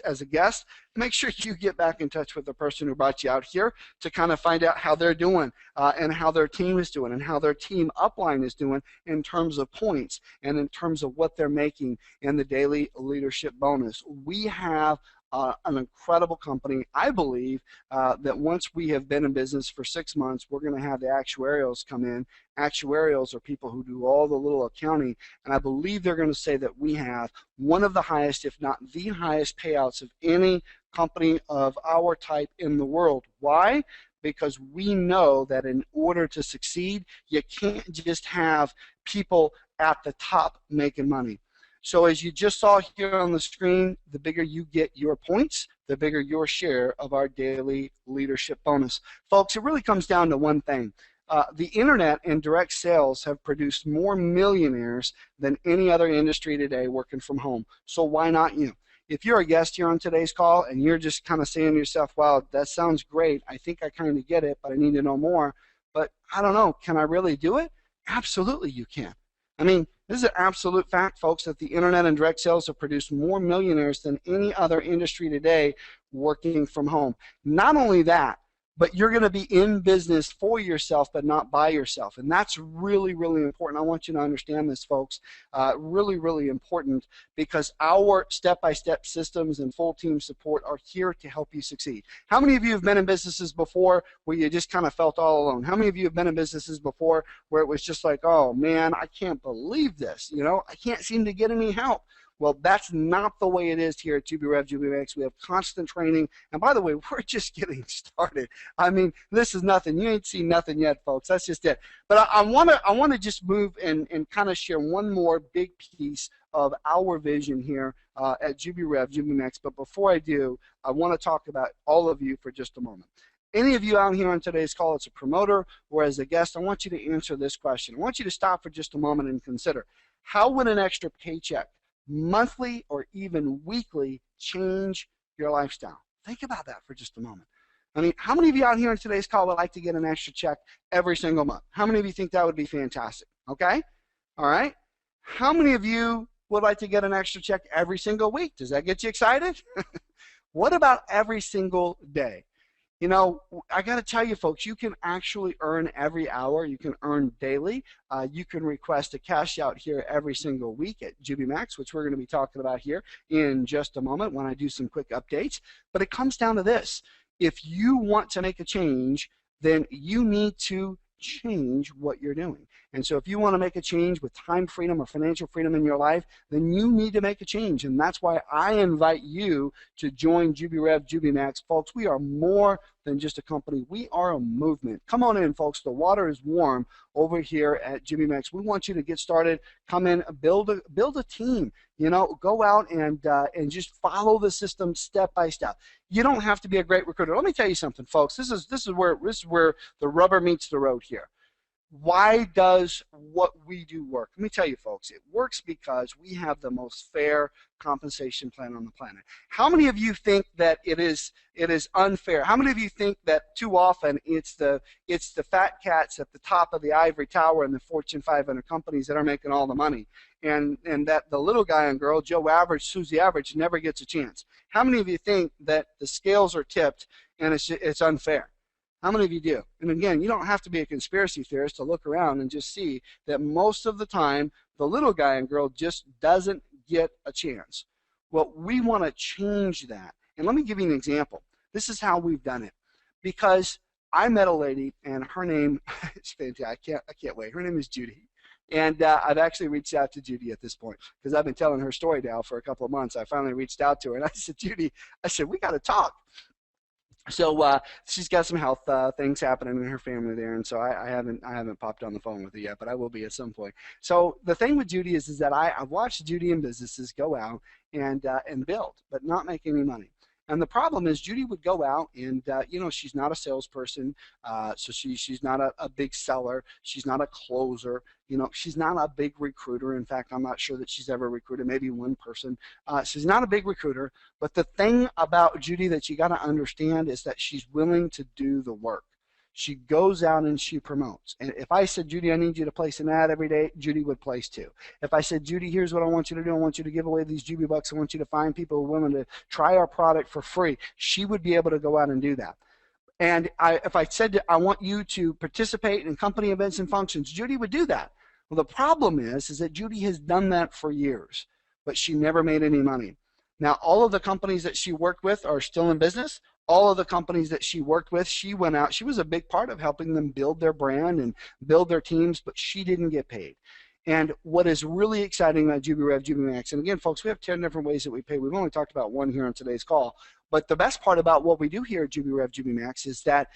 as a guest, make sure you get back in touch with the person who brought you out here to kind of find out how they're doing and how their team is doing and how their team upline is doing in terms of points and in terms of what they're making in the daily leadership bonus. We have an incredible company. I believe that once we have been in business for 6 months, we're going to have the actuarials come in. Actuarials are people who do all the little accounting, and I believe they're going to say that we have one of the highest, if not the highest, payouts of any company of our type in the world. Why? Because we know that in order to succeed, you can't just have people at the top making money. So as you just saw here on the screen, the bigger you get your points, the bigger your share of our daily leadership bonus. Folks, it really comes down to one thing. The internet and direct sales have produced more millionaires than any other industry today working from home. So why not you? If you're a guest here on today's call and you're just kind of saying to yourself, wow, that sounds great, I think I kind of get it, but I need to know more, but I don't know, can I really do it? Absolutely you can. I mean, this is an absolute fact, folks, that the internet and direct sales have produced more millionaires than any other industry today working from home. Not only that, but you're going to be in business for yourself, but not by yourself. And that's really, really important. I want you to understand this, folks. Really, really important, because our step-by-step systems and full team support are here to help you succeed. How many of you have been in businesses before where you just kind of felt all alone? How many of you have been in businesses before where it was just like, oh man, I can't believe this, you know, I can't seem to get any help? Well, that's not the way it is here at JubiRev, JubiMax. We have constant training. And by the way, we're just getting started. I mean, this is nothing. You ain't seen nothing yet, folks. That's just it. But I want to just move and kind of share one more big piece of our vision here at JubiRev, JubiMax. But before I do, I want to talk about all of you for just a moment. Any of you out here on today's call as a promoter or as a guest, I want you to answer this question. I want you to stop for just a moment and consider, how would an extra paycheck, monthly or even weekly, change your lifestyle? Think about that for just a moment. I mean, how many of you out here on today's call would like to get an extra check every single month? How many of you think that would be fantastic? Okay? All right. How many of you would like to get an extra check every single week? Does that get you excited? What about every single day? You know, I got to tell you, folks, you can actually earn every hour. You can earn daily. You can request a cash out here every single week at Jubi Max, which we're going to be talking about here in just a moment when I do some quick updates. But it comes down to this. If you want to make a change, then you need to change what you're doing. And so if you want to make a change with time freedom or financial freedom in your life, then you need to make a change. And that's why I invite you to join JubiRev, Jubi Max. Folks, we are more than just a company. We are a movement. Come on in, folks. The water is warm over here at Jubi Max. We want you to get started. Come in, build a team. You know, go out and just follow the system step by step. You don't have to be a great recruiter. Let me tell you something, folks. This is where the rubber meets the road here. Why does what we do work? Let me tell you, folks, it works because we have the most fair compensation plan on the planet. How many of you think that it is unfair? How many of you think that too often it's the fat cats at the top of the ivory tower and the Fortune 500 companies that are making all the money, and that the little guy and girl, Joe Average, Susie Average, never gets a chance? How many of you think that the scales are tipped and it's unfair? How many of you do? And again, you don't have to be a conspiracy theorist to look around and just see that most of the time the little guy and girl just doesn't get a chance. Well, we want to change that. And let me give you an example. This is how we've done it. Because I met a lady, and her name is fantastic. I can't wait. Her name is Judy. And I've actually reached out to Judy at this point because I've been telling her story now for a couple of months. I finally reached out to her, and I said, Judy, we got to talk. So she's got some health things happening in her family there, and so I haven't popped on the phone with her yet, but I will be at some point. So the thing with Judy is that I've watched Judy and businesses go out and build, but not make any money. And the problem is Judy would go out and, you know, she's not a salesperson, so she's not a big seller. She's not a closer. You know, she's not a big recruiter. In fact, I'm not sure that she's ever recruited maybe one person. She's not a big recruiter. But the thing about Judy that you got to understand is that she's willing to do the work. She goes out and she promotes. And if I said, Judy, I need you to place an ad every day, Judy would place two. If I said, Judy, here's what I want you to do. I want you to give away these Jubi bucks. I want you to find people who are willing to try our product for free. She would be able to go out and do that. And if I said, I want you to participate in company events and functions, Judy would do that. Well, the problem is that Judy has done that for years, but she never made any money. Now, all of the companies that she worked with are still in business. All of the companies that she worked with, she went out. She was a big part of helping them build their brand and build their teams, but she didn't get paid. And what is really exciting about JubiRev, JubiMax, and again, folks, we have 10 different ways that we pay. We've only talked about one here on today's call. But the best part about what we do here at JubiRev, JubiMax is that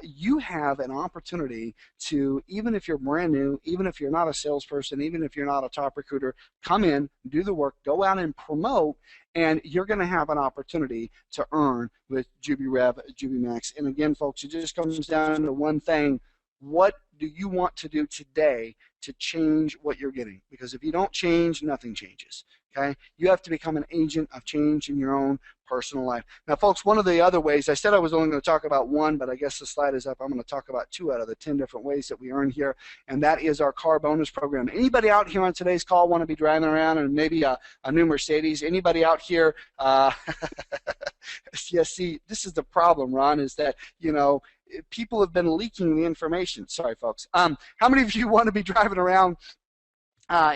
you have an opportunity to, even if you're brand new, even if you're not a salesperson, even if you're not a top recruiter, come in, do the work, go out and promote, and you're going to have an opportunity to earn with JubiRev, JubiMax. And again, folks, it just comes down to one thing. What do you want to do today to change what you're getting? Because if you don't change, nothing changes. Okay? You have to become an agent of change in your own personal life. Now, folks, one of the other ways, I said I was only going to talk about one, but I guess the slide is up. I'm going to talk about 2 out of the 10 different ways that we earn here, and that is our car bonus program. Anybody out here on today's call want to be driving around and maybe a new Mercedes? Anybody out here? Yes, see, this is the problem, Ron, is that, you know, people have been leaking the information. Sorry, folks. How many of you want to be driving around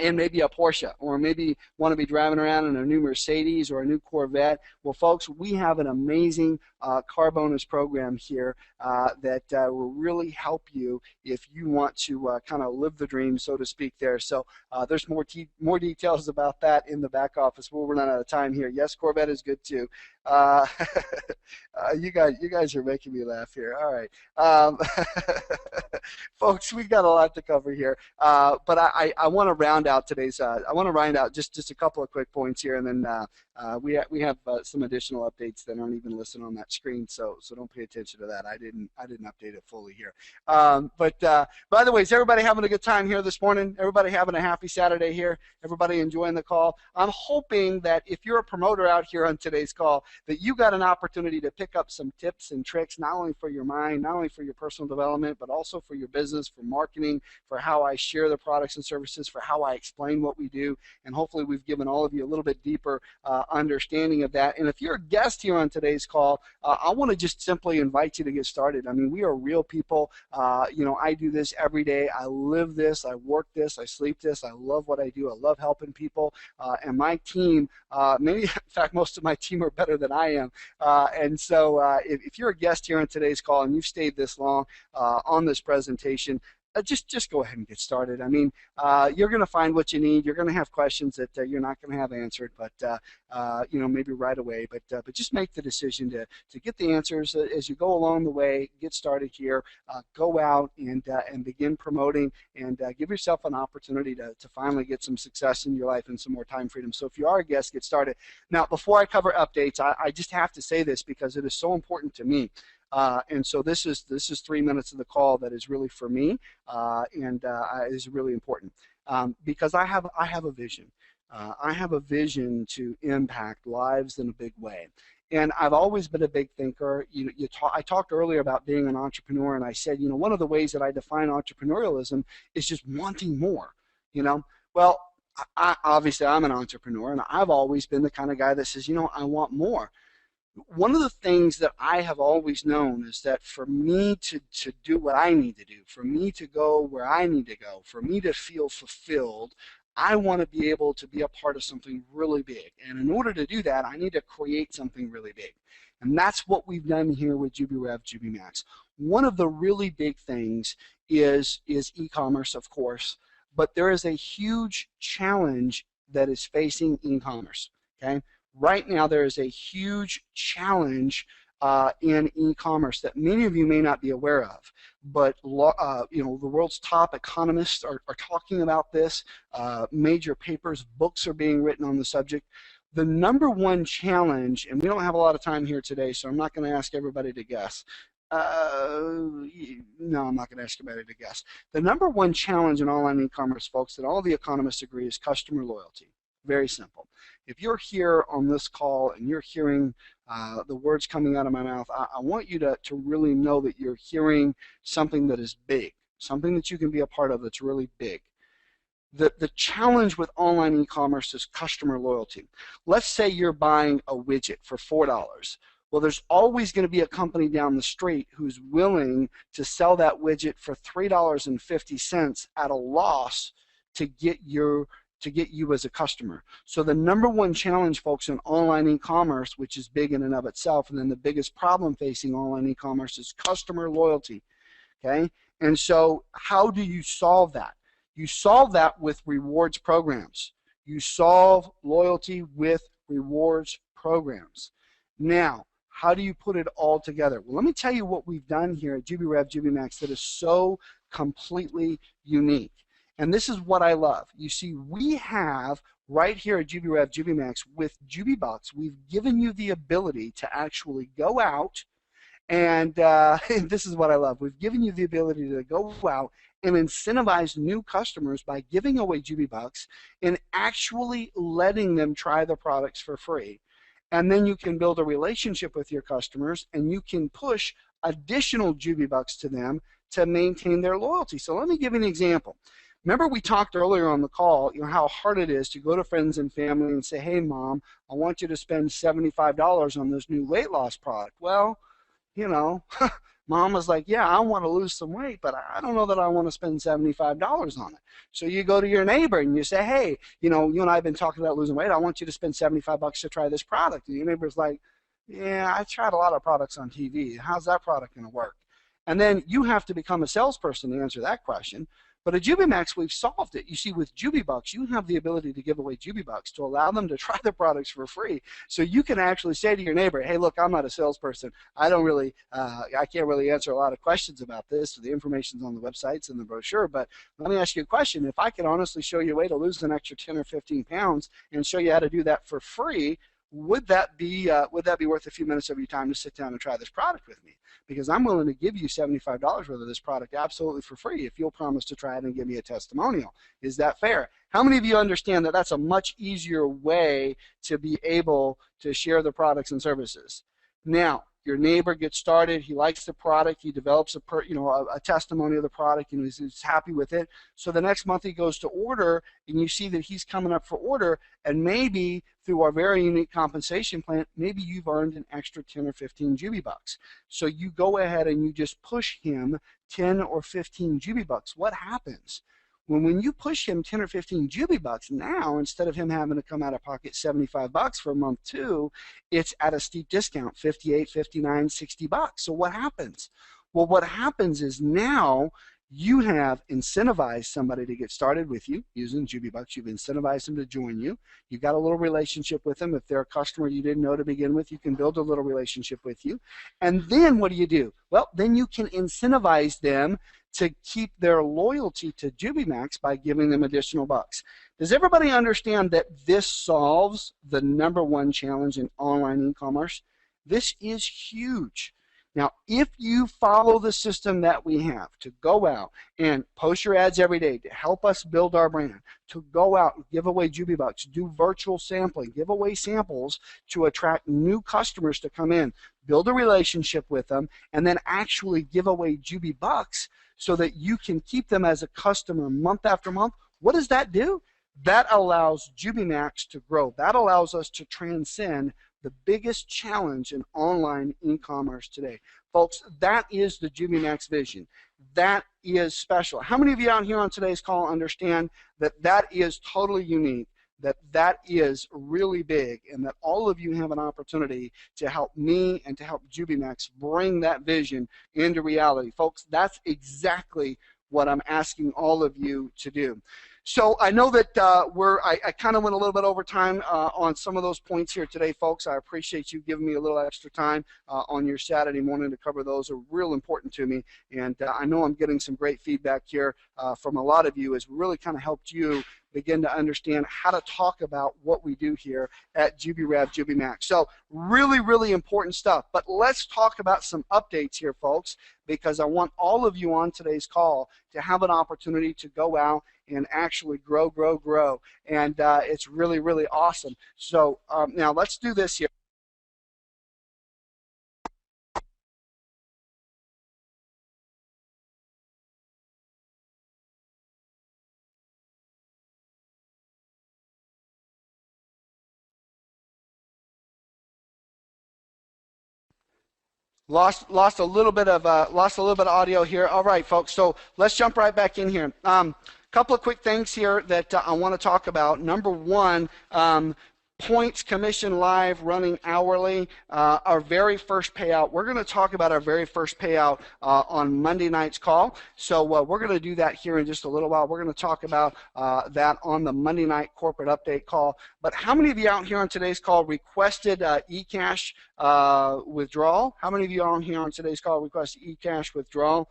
in maybe a Porsche, or maybe want to be driving around in a new Mercedes or a new Corvette? Well, folks, we have an amazing car bonus program here that will really help you if you want to kind of live the dream, so to speak there. So there's more details about that in the back office. We'll run out of time here. Yes, Corvette is good too. You guys are making me laugh here. All right. Folks, we got a lot to cover here, but I want to round out today's. I want to round out just a couple of quick points here, and then we have some additional updates that aren't even listed on that screen. So don't pay attention to that. I didn't update it fully here. But by the way, is everybody having a good time here this morning? Everybody having a happy Saturday here? Everybody enjoying the call? I'm hoping that if you're a promoter out here on today's call, that you got an opportunity to pick up some tips and tricks, not only for your mind, not only for your personal development, but also for your business, for marketing, for how I share the products and services, for how I explain what we do. And hopefully we've given all of you a little bit deeper understanding of that. And if you're a guest here on today's call, I want to just simply invite you to get started. I mean, we are real people. You know, I do this every day. I live this. I work this. I sleep this. I love what I do. I love helping people. And my team, maybe in fact, most of my team are better than I am. And so if you're a guest here on today's call and you've stayed this long on this presentation, just go ahead and get started. I mean, you're going to find what you need. You're going to have questions that you're not going to have answered, but you know, maybe right away. But just make the decision to get the answers as you go along the way. Get started here. Go out and begin promoting, and give yourself an opportunity to finally get some success in your life and some more time freedom. So if you are a guest, get started. Now, before I cover updates, I just have to say this because it is so important to me. And so this is 3 minutes of the call that is really for me, and is really important because I have a vision. I have a vision to impact lives in a big way. And I've always been a big thinker. I talked earlier about being an entrepreneur, and I said, you know, one of the ways that I define entrepreneurialism is just wanting more. You know, well, obviously I'm an entrepreneur, and I've always been the kind of guy that says, you know, I want more. One of the things that I have always known is that for me to do what I need to do, for me to go where I need to go, for me to feel fulfilled, I want to be able to be a part of something really big. And in order to do that, I need to create something really big. And that's what we've done here with JubiRev, Jubi Max. One of the really big things is e-commerce, of course, but there is a huge challenge that is facing e-commerce. Okay? Right now, there is a huge challenge in e-commerce that many of you may not be aware of, but you know, the world's top economists are talking about this. Major papers, books are being written on the subject. The number one challenge, and we don't have a lot of time here today, so I'm not going to ask everybody to guess. No, I'm not going to ask everybody to guess. The number one challenge in online e-commerce, folks, that all the economists agree is customer loyalty. Very simple. If you're here on this call and you're hearing the words coming out of my mouth, I want you to really know that you're hearing something that is big, something that you can be a part of that's really big. The challenge with online e-commerce is customer loyalty. Let's say you're buying a widget for $4. Well, there's always going to be a company down the street who's willing to sell that widget for $3.50 at a loss to get you as a customer. So the number one challenge, folks, in online e-commerce, which is big in and of itself, and then the biggest problem facing online e-commerce is customer loyalty. Okay? And so how do you solve that? You solve that with rewards programs. You solve loyalty with rewards programs. Now, how do you put it all together? Well, let me tell you what we've done here at JubiRev, Jubi Max that is so completely unique. And this is what I love. You see, we have right here at JubiRev, Jubi Max with JubiBucks, we've given you the ability to actually go out and this is what I love. We've given you the ability to go out and incentivize new customers by giving away JubiBucks and actually letting them try the products for free. And then you can build a relationship with your customers and you can push additional JubiBucks to them to maintain their loyalty. So let me give you an example. Remember we talked earlier on the call, you know, how hard it is to go to friends and family and say, hey, Mom, I want you to spend $75 on this new weight loss product. Well, you know, Mom was like, yeah, I want to lose some weight, but I don't know that I want to spend $75 on it. So you go to your neighbor and you say, hey, you and I have been talking about losing weight. I want you to spend $75 to try this product. And your neighbor's like, yeah, I tried a lot of products on TV. How's that product going to work? And then you have to become a salesperson to answer that question. But at JubiMax, we've solved it. You see, with JubiBucks, you have the ability to give away JubiBucks to allow them to try the products for free. So you can actually say to your neighbor, hey, look, I'm not a salesperson. I can't really answer a lot of questions about this. The information's on the websites and the brochure. But let me ask you a question. If I could honestly show you a way to lose an extra 10 or 15 pounds and show you how to do that for free, would that be worth a few minutes of your time to sit down and try this product with me? Because I'm willing to give you $75 worth of this product absolutely for free if you'll promise to try it and give me a testimonial. Is that fair? How many of you understand that that's a much easier way to be able to share the products and services? Now, your neighbor gets started, he likes the product, he develops a testimony of the product, and he's happy with it. So the next month he goes to order, and you see that he's coming up for order, and maybe through our very unique compensation plan, maybe you've earned an extra 10 or 15 JubiBucks. So you go ahead and you just push him 10 or 15 JubiBucks. What happens? When you push him 10 or 15 JubiBucks, now instead of him having to come out of pocket $75 for month 2, it's at a steep discount, 58, 59, 60 bucks. So what happens? Well, what happens is now you have incentivized somebody to get started with you using JubiBucks. You've incentivized them to join you. You've got a little relationship with them. If they're a customer you didn't know to begin with, you can build a little relationship with you. And then what do? Well, then you can incentivize them to keep their loyalty to JubiMax by giving them additional bucks. Does everybody understand that this solves the #1 challenge in online e-commerce? This is huge. Now, if you follow the system that we have to go out and post your ads every day to help us build our brand, to go out and give away JubiBucks, do virtual sampling, give away samples to attract new customers to come in, build a relationship with them, and then actually give away JubiBucks so that you can keep them as a customer month after month, what does that do? That allows JubiMax to grow. That allows us to transcend the biggest challenge in online e-commerce today. Folks, that is the JubiMax vision. That is special. How many of you out here on today's call understand that that is totally unique, that that is really big, and that all of you have an opportunity to help me and to help JubiMax bring that vision into reality? Folks, that's exactly what I'm asking all of you to do. So I know that I kind of went a little bit over time on some of those points here today, folks. I appreciate you giving me a little extra time on your Saturday morning to cover those. Are real important to me, and I know I'm getting some great feedback here from a lot of you as really kind of helped you begin to understand how to talk about what we do here at JubiRev, JubiMax. So really, really important stuff. But let's talk about some updates here, folks, because I want all of you on today's call to have an opportunity to go out and actually grow. And it's really, really awesome. So now let's do this here. Lost a little bit of audio here. All right, folks. So let's jump right back in here. Couple of quick things here that I want to talk about. #1, points commission live running hourly. Our very first payout. We're going to talk about our very first payout on Monday night's call. So we're going to do that here in just a little while. We're going to talk about that on the Monday night corporate update call. But how many of you out here on today's call requested eCash withdrawal? How many of you on here on today's call requested eCash withdrawal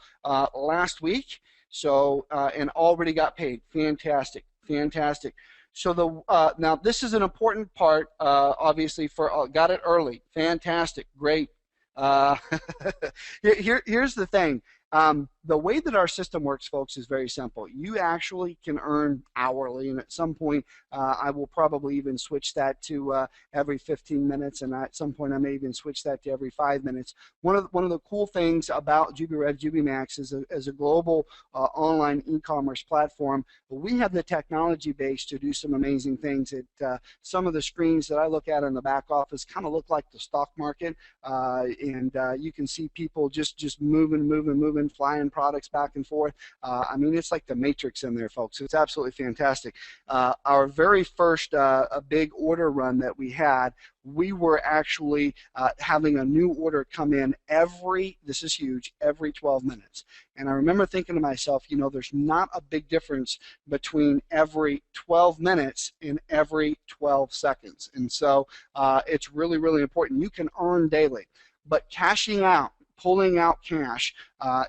last week? So and already got paid. Fantastic. So now this is an important part, obviously, for got it early. Fantastic, great. Here's the thing. the way that our system works, folks, is very simple. You actually can earn hourly, and at some point I will probably even switch that to every 15 minutes, and at some point I may even switch that to every 5 minutes. One of the cool things about JubiRev, JubiMax is as a global online e-commerce platform, we have the technology base to do some amazing things. Some of the screens that I look at in the back office kind of look like the stock market, and you can see people just moving, flying products back and forth. I mean, it's like the Matrix in there, folks. It's absolutely fantastic. Our very first a big order run that we had, we were actually having a new order come in this is huge, every 12 minutes. And I remember thinking to myself, you know, there's not a big difference between every 12 minutes and every 12 seconds. And so it's really, really important. You can earn daily, but cashing out, pulling out cash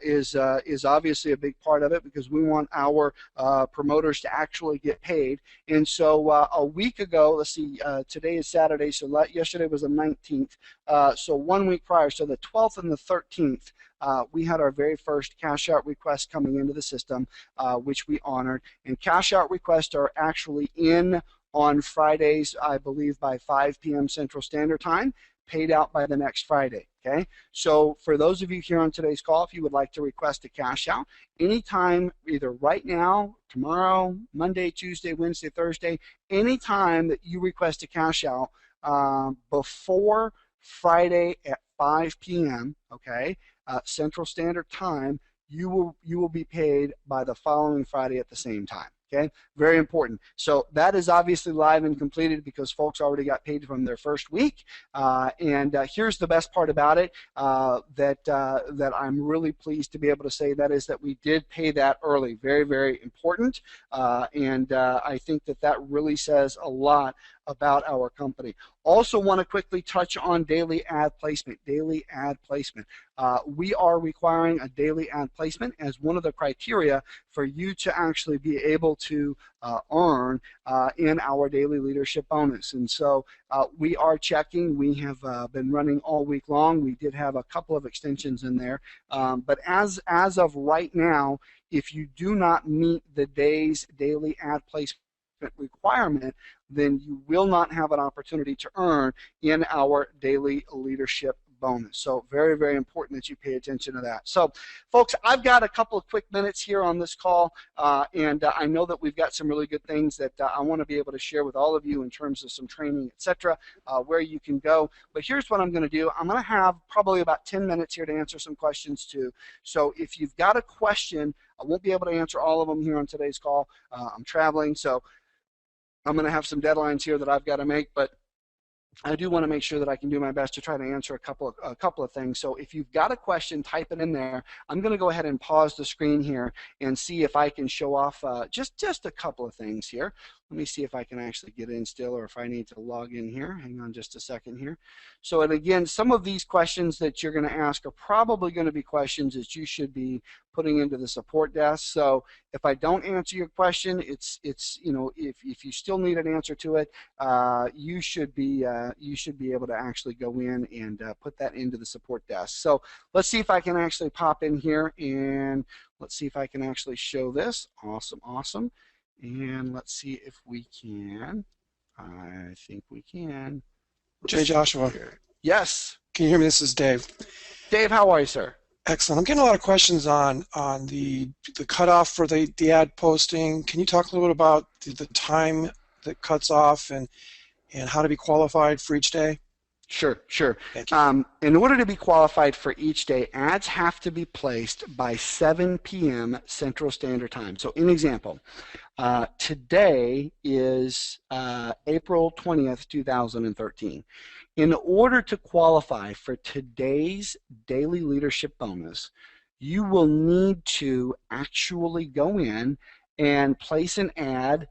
is obviously a big part of it, because we want our promoters to actually get paid. And so a week ago, let's see, today is Saturday, so yesterday was the 19th. So 1 week prior, so the 12th and the 13th, we had our very first cash out request coming into the system, which we honored. And cash out requests are actually in on Fridays, I believe, by 5 p.m. Central Standard Time, paid out by the next Friday. Okay, so for those of you here on today's call, if you would like to request a cash out anytime, either right now, tomorrow, Monday, Tuesday, Wednesday, Thursday, anytime that you request a cash out before Friday at 5 p.m., okay, Central Standard Time, you will be paid by the following Friday at the same time. Okay, very important. So that is obviously live and completed, because folks already got paid from their first week. And here's the best part about it, that I'm really pleased to be able to say, that is that we did pay that early. Very, very important. And I think that really says a lot about our company. Also want to quickly touch on daily ad placement. Daily ad placement. We are requiring a daily ad placement as one of the criteria for you to actually be able to earn in our daily leadership bonus. And so we are checking. We have been running all week long. We did have a couple of extensions in there. But as of right now, if you do not meet the day's daily ad placement requirement, then you will not have an opportunity to earn in our daily leadership bonus. So very, very important that you pay attention to that. So folks, I've got a couple of quick minutes here on this call, and I know that we've got some really good things that I want to be able to share with all of you in terms of some training, etc., where you can go. But here's what I'm going to do. I'm going to have probably about 10 minutes here to answer some questions too. So if you've got a question, I won't be able to answer all of them here on today's call. I'm traveling, so I'm going to have some deadlines here that I've got to make, but I do want to make sure that I can do my best to try to answer a couple of things. So if you've got a question, type it in there. I'm going to go ahead and pause the screen here and see if I can show off just a couple of things here. Let me see if I can actually get in still, or if I need to log in here. Hang on just a second here. So, and again, some of these questions that you're going to ask are probably going to be questions that you should be putting into the support desk. So if I don't answer your question, it's you know, if you still need an answer to it, you should be able to actually go in and put that into the support desk. So let's see if I can actually pop in here, and let's see if I can actually show this. Awesome. And let's see if we can. I think we can. J. Joshua. Yes. Can you hear me? This is Dave. Dave, how are you, sir? Excellent. I'm getting a lot of questions on the cutoff for the ad posting. Can you talk a little bit about the time that cuts off and how to be qualified for each day? Sure. Thank you. In order to be qualified for each day, ads have to be placed by 7 p.m. Central Standard Time. So, in example, today is April 20th, 2013. In order to qualify for today's daily leadership bonus, you will need to actually go in and place an ad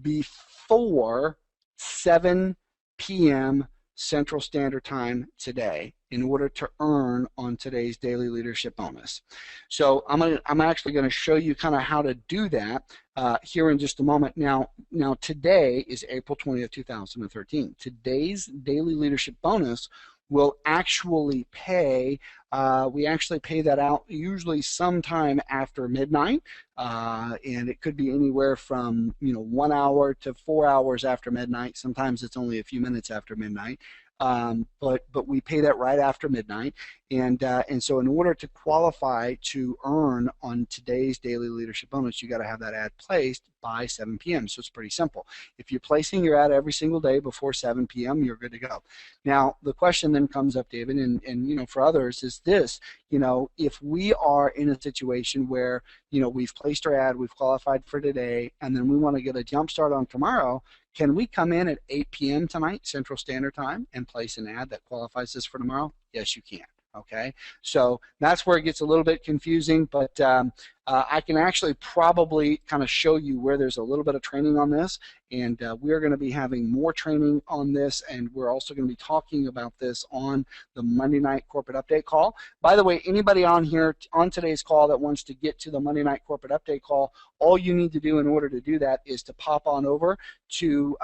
before 7 p.m. Central Standard Time today in order to earn on today's daily leadership bonus. So I'm actually going to show you kind of how to do that here in just a moment. Now today is April 20th, 2013. Today's daily leadership bonus will actually pay. We actually pay that out usually sometime after midnight, and it could be anywhere from 1 hour to 4 hours after midnight. Sometimes it's only a few minutes after midnight. But we pay that right after midnight, and so in order to qualify to earn on today's daily leadership bonus, you got to have that ad placed by 7 p.m. So it's pretty simple. If you're placing your ad every single day before 7 p.m., you're good to go. Now the question then comes up, David, and for others is this: if we are in a situation where we've placed our ad, we've qualified for today, and then we want to get a jump start on tomorrow. Can we come in at 8 p.m. tonight, Central Standard Time, and place an ad that qualifies us for tomorrow? Yes, you can. Okay, so that's where it gets a little bit confusing, but I can actually probably kind of show you where there's a little bit of training on this, and we're going to be having more training on this, and we're also going to be talking about this on the Monday night corporate update call. By the way, anybody on here on today's call that wants to get to the Monday night corporate update call, all you need to do in order to do that is to pop on over to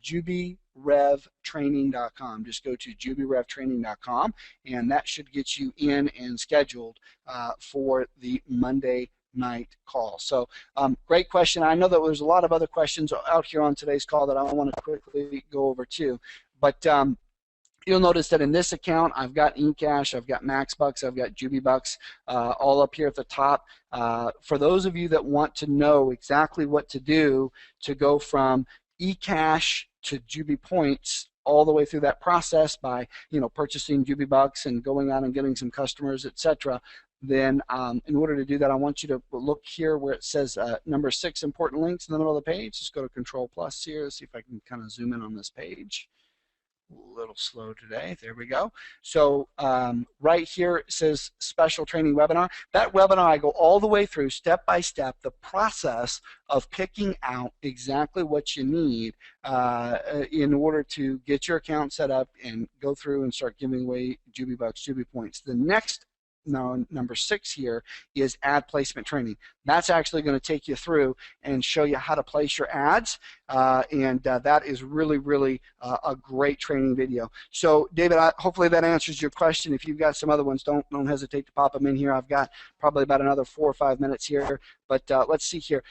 JubiRevTraining.com. Just go to JubiRevTraining.com, and that should get you in and scheduled for the Monday night call. So great question. I know that there's a lot of other questions out here on today's call that I want to quickly go over too, but you'll notice that in this account I've got eCash, I've got Max Bucks, I've got Jubi Bucks all up here at the top. For those of you that want to know exactly what to do to go from eCash to Jubi Points all the way through that process by purchasing Jubi Bucks and going out and getting some customers, etc., then in order to do that, I want you to look here where it says number 6 important links in the middle of the page. Just go to Control Plus here, see if I can kind of zoom in on this page. A little slow today. There we go. So right here it says special training webinar. That webinar, I go all the way through step by step the process of picking out exactly what you need in order to get your account set up and go through and start giving away Jubi Bucks, Jubi Points. The next number 6 here is ad placement training. That's actually going to take you through and show you how to place your ads, and that is really a great training video. So David, hopefully that answers your question. If you've got some other ones, don't hesitate to pop them in here. I've got probably about another 4 or 5 minutes here, but let's see here.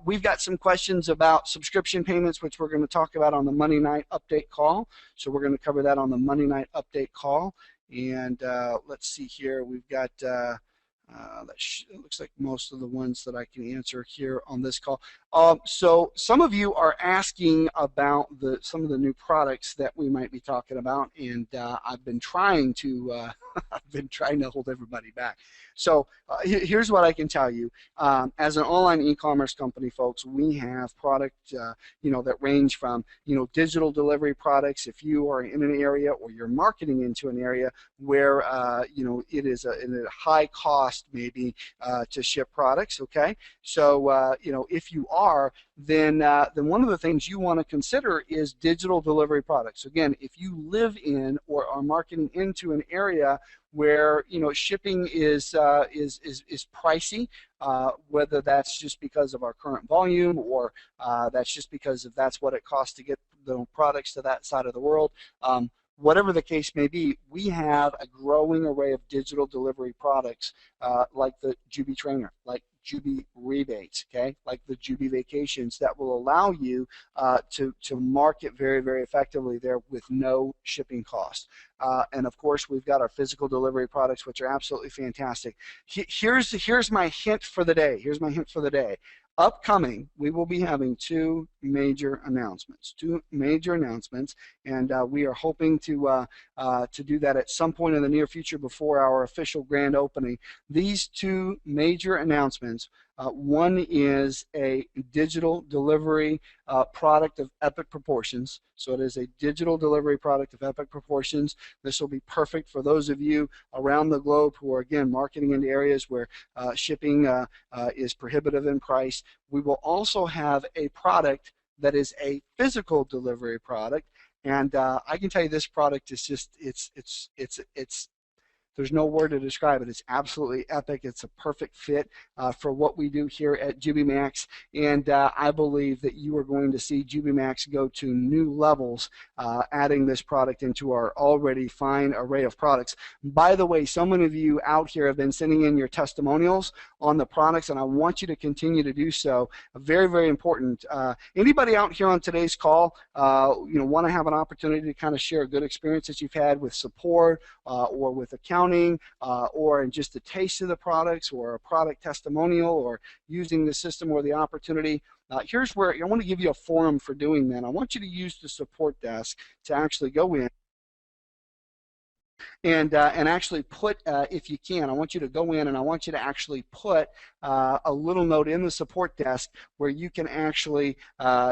We've got some questions about subscription payments, which we're going to talk about on the Monday night update call. So we're going to cover that on the Monday night update call. And let's see here, we've got it looks like most of the ones that I can answer here on this call. So some of you are asking about some of the new products that we might be talking about, and I've been trying to hold everybody back. So here's what I can tell you. As an online e-commerce company, folks, we have product that range from digital delivery products. If you are in an area or you're marketing into an area where it is a high cost maybe to ship products, okay? So if you are, then one of the things you want to consider is digital delivery products. So again, if you live in or are marketing into an area where shipping is pricey, whether that's just because of our current volume or that's just because that's what it costs to get the products to that side of the world. Whatever the case may be, we have a growing array of digital delivery products like the Jubi Trainer, like Jubi Rebates, okay, like the Jubi Vacations that will allow you to market very effectively there with no shipping cost. And of course, we've got our physical delivery products, which are absolutely fantastic. Here's my hint for the day. Here's my hint for the day. Upcoming, we will be having two major announcements, and we are hoping to do that at some point in the near future before our official grand opening. These two major announcements, one is a digital delivery product of epic proportions. So it is a digital delivery product of epic proportions. This will be perfect for those of you around the globe who are, again, marketing into areas where shipping is prohibitive in price. We will also have a product that is a physical delivery product, and I can tell you this product is just it's There's no word to describe it. It's absolutely epic. It's a perfect fit for what we do here at JubiMax, and I believe that you are going to see JubiMax go to new levels, adding this product into our already fine array of products. By the way, so many of you out here have been sending in your testimonials on the products, and I want you to continue to do so. Very, very important. Anybody out here on today's call, want to have an opportunity to kind of share a good experience that you've had with support or with accounting or in just the taste of the products or a product testimonial or using the system or the opportunity. Here's where I want to give you a forum for doing that. I want you to use the support desk to actually go in and actually put, if you can, I want you to go in and I want you to actually put a little note in the support desk where you can actually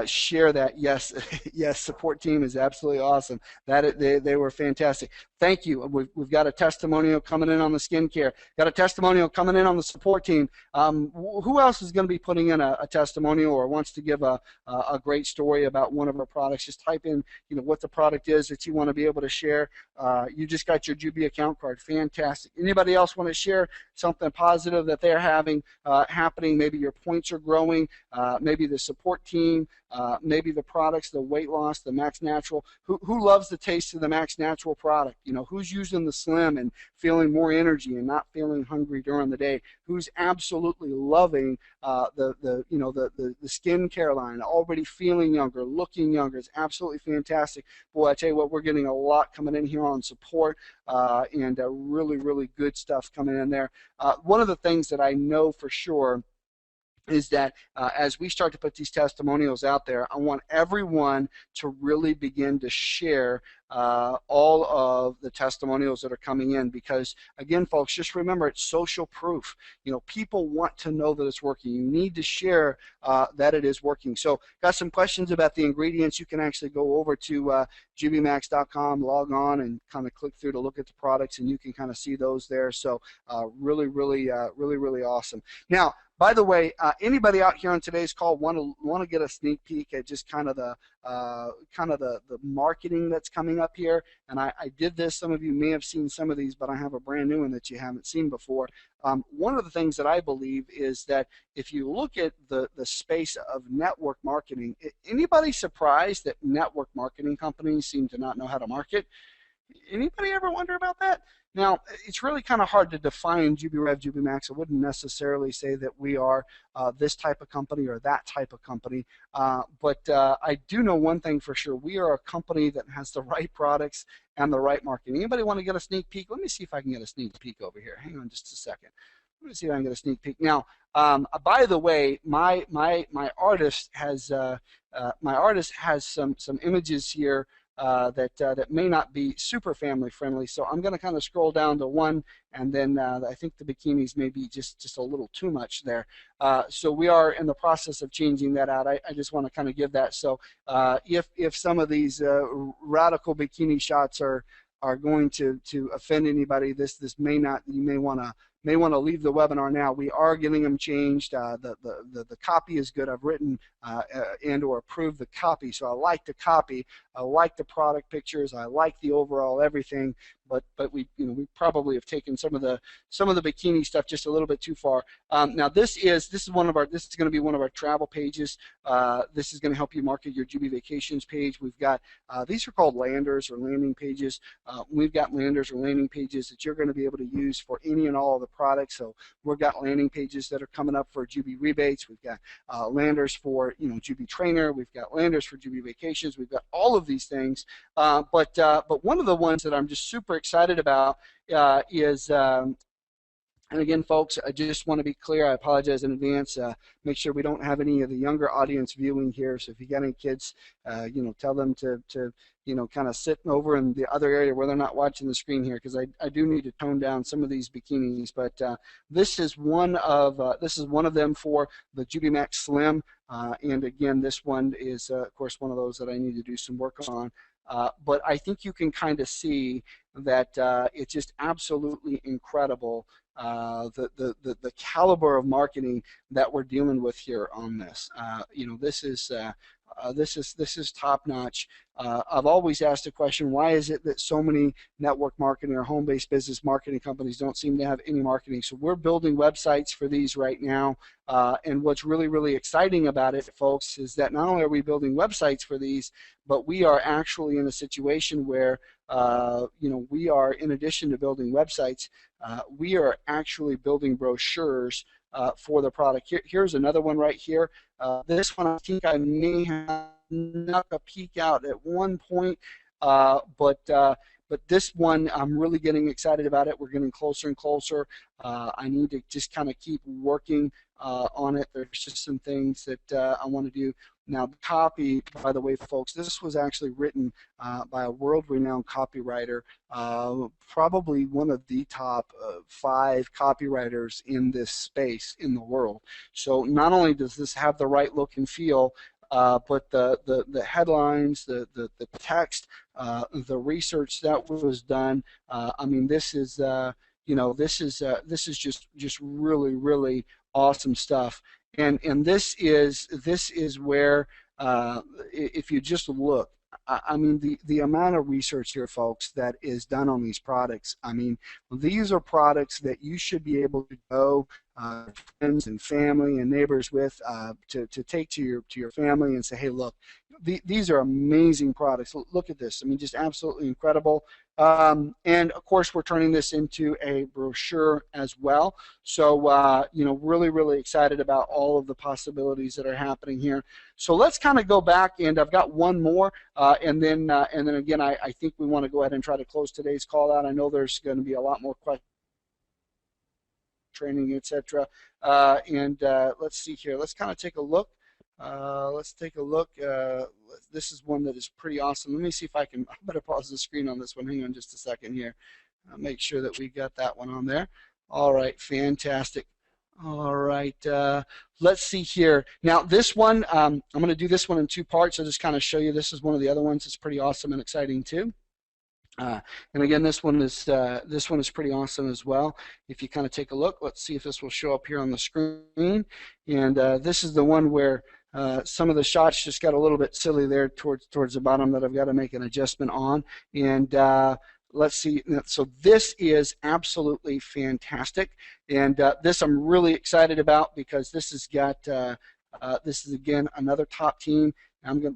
share that. Yes, yes, support team is absolutely awesome. They were fantastic. Thank you. We've got a testimonial coming in on the skincare. Got a testimonial coming in on the support team. Who else is going to be putting in a testimonial or wants to give a great story about one of our products? Just type in, what the product is that you want to be able to share. You just got your Jubi account card. Fantastic. Anybody else want to share something positive that they're having happening? Maybe your points are growing. Maybe the support team. Maybe the products, the weight loss, the Max Natural. Who loves the taste of the Max Natural product? Who's using the Slim and feeling more energy and not feeling hungry during the day? Who's absolutely loving the skincare line, already feeling younger, looking younger? It's absolutely fantastic. Boy, I tell you what, we're getting a lot coming in here on support and really, really good stuff coming in there. One of the things that I know for sure is that as we start to put these testimonials out there, I want everyone to really begin to share all of the testimonials that are coming in, because again, folks, just remember, it's social proof. People want to know that it's working. You need to share that it is working. So got some questions about the ingredients. You can actually go over to JubiMax.com, log on and kind of click through to look at the products, and you can kind of see those there. So really, really awesome. Now, by the way, anybody out here on today's call want to get a sneak peek at just kind of the marketing that's coming up here? And I did this. Some of you may have seen some of these, but I have a brand new one that you haven't seen before. One of the things that I believe is that if you look at the space of network marketing, anybody surprised that network marketing companies seem to not know how to market? Anybody ever wonder about that? Now, it's really kind of hard to define JubiRev, JubiMax. I wouldn't necessarily say that we are this type of company or that type of company, but I do know one thing for sure. We are a company that has the right products and the right marketing. Anybody want to get a sneak peek? Let me see if I can get a sneak peek over here. Hang on just a second. Let me see if I can get a sneak peek. Now, by the way, my artist has some images here that may not be super family friendly, so I'm going to kind of scroll down to one, and then I think the bikinis may be just a little too much there. So we are in the process of changing that out. I just want to kind of give that. So if some of these radical bikini shots are going to offend anybody, this may not. You may want to leave the webinar now. We are getting them changed. The copy is good. I've written and or approved the copy, so I like the copy. I like the product pictures. I like the overall everything. But we probably have taken some of the bikini stuff just a little bit too far. Now this is going to be one of our travel pages. This is going to help you market your Jubi Vacations page. We've got these are called landers or landing pages. We've got landers or landing pages that you're going to be able to use for any and all of the products. So we've got landing pages that are coming up for Jubi rebates. We've got landers for Jubi Trainer. We've got landers for Jubi Vacations. We've got all of these things. But one of the ones that I'm just super excited about is, and again, folks, I just want to be clear. I apologize in advance. Make sure we don't have any of the younger audience viewing here. So if you got any kids, tell them to kind of sit over in the other area where they're not watching the screen here, because I do need to tone down some of these bikinis. But this is one of them for the Jubi Max Slim. And again, this one is of course one of those that I need to do some work on. But I think you can kind of see that it's just absolutely incredible the caliber of marketing that we're dealing with here on this. You know, this is top notch. I've always asked the question, why is it that so many network marketing or home-based business marketing companies don't seem to have any marketing? So we're building websites for these right now. And what's really, really exciting about it, folks, is that not only are we building websites for these, but we are actually in a situation where, you know, we are, in addition to building websites, we are actually building brochures for the product. Here's another one right here. This one I think I may have snuck a peek out at one point, but this one I'm really getting excited about it. We're getting closer and closer. I need to just kind of keep working on it. There's just some things that I want to do. Now, the copy, by the way, folks, this was actually written by a world-renowned copywriter, probably one of the top 5 copywriters in this space in the world. So not only does this have the right look and feel, but the headlines, the text, the research that was done. I mean, this is you know, this is just really, really awesome stuff. And this is where, if you just look, I mean, the amount of research here, folks, that is done on these products. I mean, these are products that you should be able to go friends and family and neighbors with, to take to your family and say, hey, look, these are amazing products. Look at this. I mean, just absolutely incredible. And of course, we're turning this into a brochure as well. So, you know, really, really excited about all of the possibilities that are happening here. So let's kind of go back, and I've got one more, and then again, I think we want to go ahead and try to close today's call out. I know there's going to be a lot more questions, training, etc. And let's see here. Let's kind of take a look. Let's take a look. This is one that is pretty awesome. Let me see if I can. I better pause the screen on this one. Hang on just a second here. Make sure that we got that one on there. All right, fantastic. All right, let's see here. Now this one, I'm going to do this one in 2 parts. I'll just kind of show you. This is one of the other ones that's pretty awesome and exciting too. And again, this one is pretty awesome as well. If you kind of take a look, let's see if this will show up here on the screen. And this is the one where some of the shots just got a little bit silly there towards the bottom that I've got to make an adjustment on. And let's see. So this is absolutely fantastic, and this I'm really excited about because this has got this is again another top team.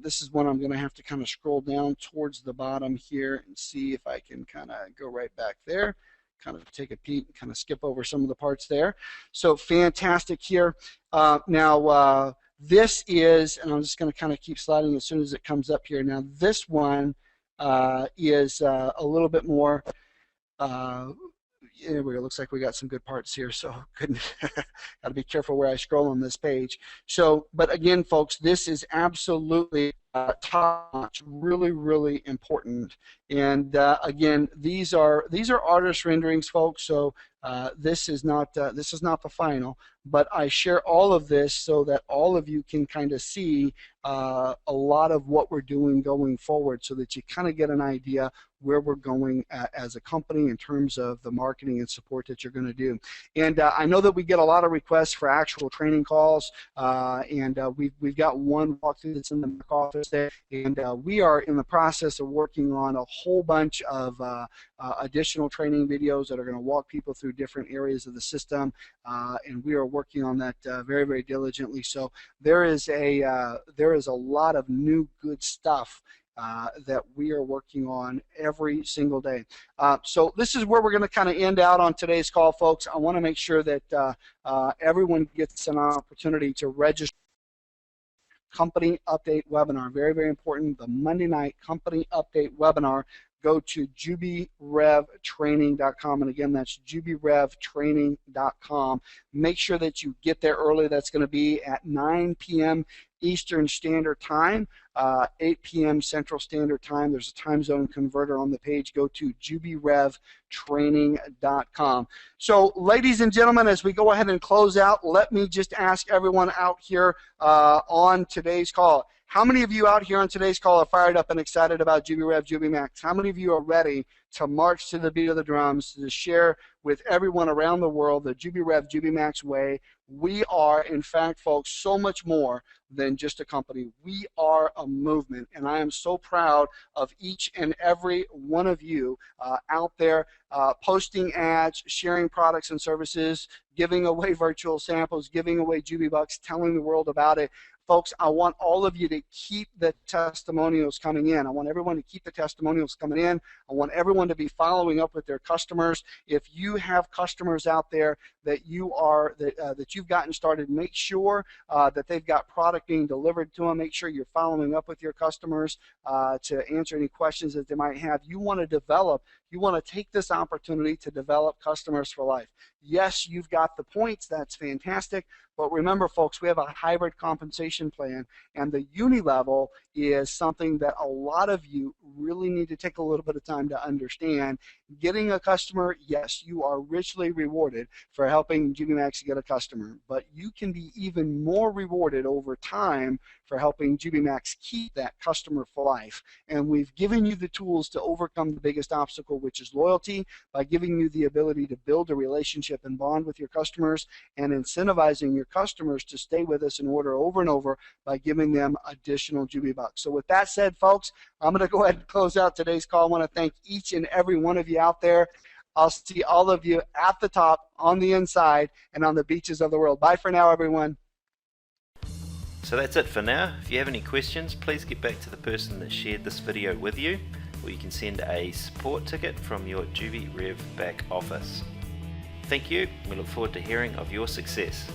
This is one I'm going to have to kind of scroll down towards the bottom here and see if I can kind of go right back there, kind of take a peek, kind of skip over some of the parts there. So fantastic here. Now this is, and I'm just going to kind of keep sliding as soon as it comes up here. Now this one is a little bit more. There we go. Looks like we got some good parts here, so goodness, got to be careful where I scroll on this page. So, but again, folks, this is absolutely top notch, really, really important. And again, these are artist renderings, folks. So this is not the final, but I share all of this so that all of you can kind of see a lot of what we're doing going forward, so that you kind of get an idea where we're going as a company in terms of the marketing and support that you're going to do. And I know that we get a lot of requests for actual training calls, and we've got one walkthrough that's in the Mack office there, and we are in the process of working on a whole bunch of additional training videos that are going to walk people through different areas of the system, and we are working on that very, very diligently. So there is a lot of new good stuff that we are working on every single day. So this is where we're going to kind of end out on today's call, folks. I want to make sure that everyone gets an opportunity to register. Company update webinar, very, very important. The Monday night company update webinar. Go to JubiRevTraining.com, and again, that's JubiRevTraining.com. Make sure that you get there early. That's going to be at 9 p.m. Eastern Standard Time, 8 p.m. Central Standard Time. There's a time zone converter on the page. Go to JubiRevTraining.com. So, ladies and gentlemen, as we go ahead and close out, let me just ask everyone out here on today's call, How many of you out here on today's call are fired up and excited about JubiRev, Jubi Max? How many of you are ready to march to the beat of the drums to share with everyone around the world the JubiRev, Jubi Max way? We are, in fact, folks, so much more than just a company. We are a movement, and I am so proud of each and every one of you out there posting ads, sharing products and services, giving away virtual samples, giving away Jubi Bucks, telling the world about it. Folks, I want all of you to keep the testimonials coming in. I want everyone to keep the testimonials coming in. I want everyone to be following up with their customers. If you have customers out there that you've gotten started, make sure that they've got product being delivered to them. Make sure you're following up with your customers to answer any questions that they might have. You want to take this opportunity to develop customers for life. Yes, you've got the points. That's fantastic. But remember, folks, we have a hybrid compensation plan, and the uni level is something that a lot of you really need to take a little bit of time to understand. Getting a customer, yes, you are richly rewarded for helping JubiMax get a customer, but you can be even more rewarded over time for helping JubiMax keep that customer for life. And we've given you the tools to overcome the biggest obstacle, which is loyalty, by giving you the ability to build a relationship and bond with your customers, and incentivizing your customers to stay with us and order over and over by giving them additional Jubi Bucks. So with that said, folks, I'm going to go ahead and close out today's call. I want to thank each and every one of you out there. I'll see all of you at the top, on the inside, and on the beaches of the world. Bye for now, everyone. So that's it for now. If you have any questions, please get back to the person that shared this video with you, or you can send a support ticket from your JubiRev back office. Thank you. We look forward to hearing of your success.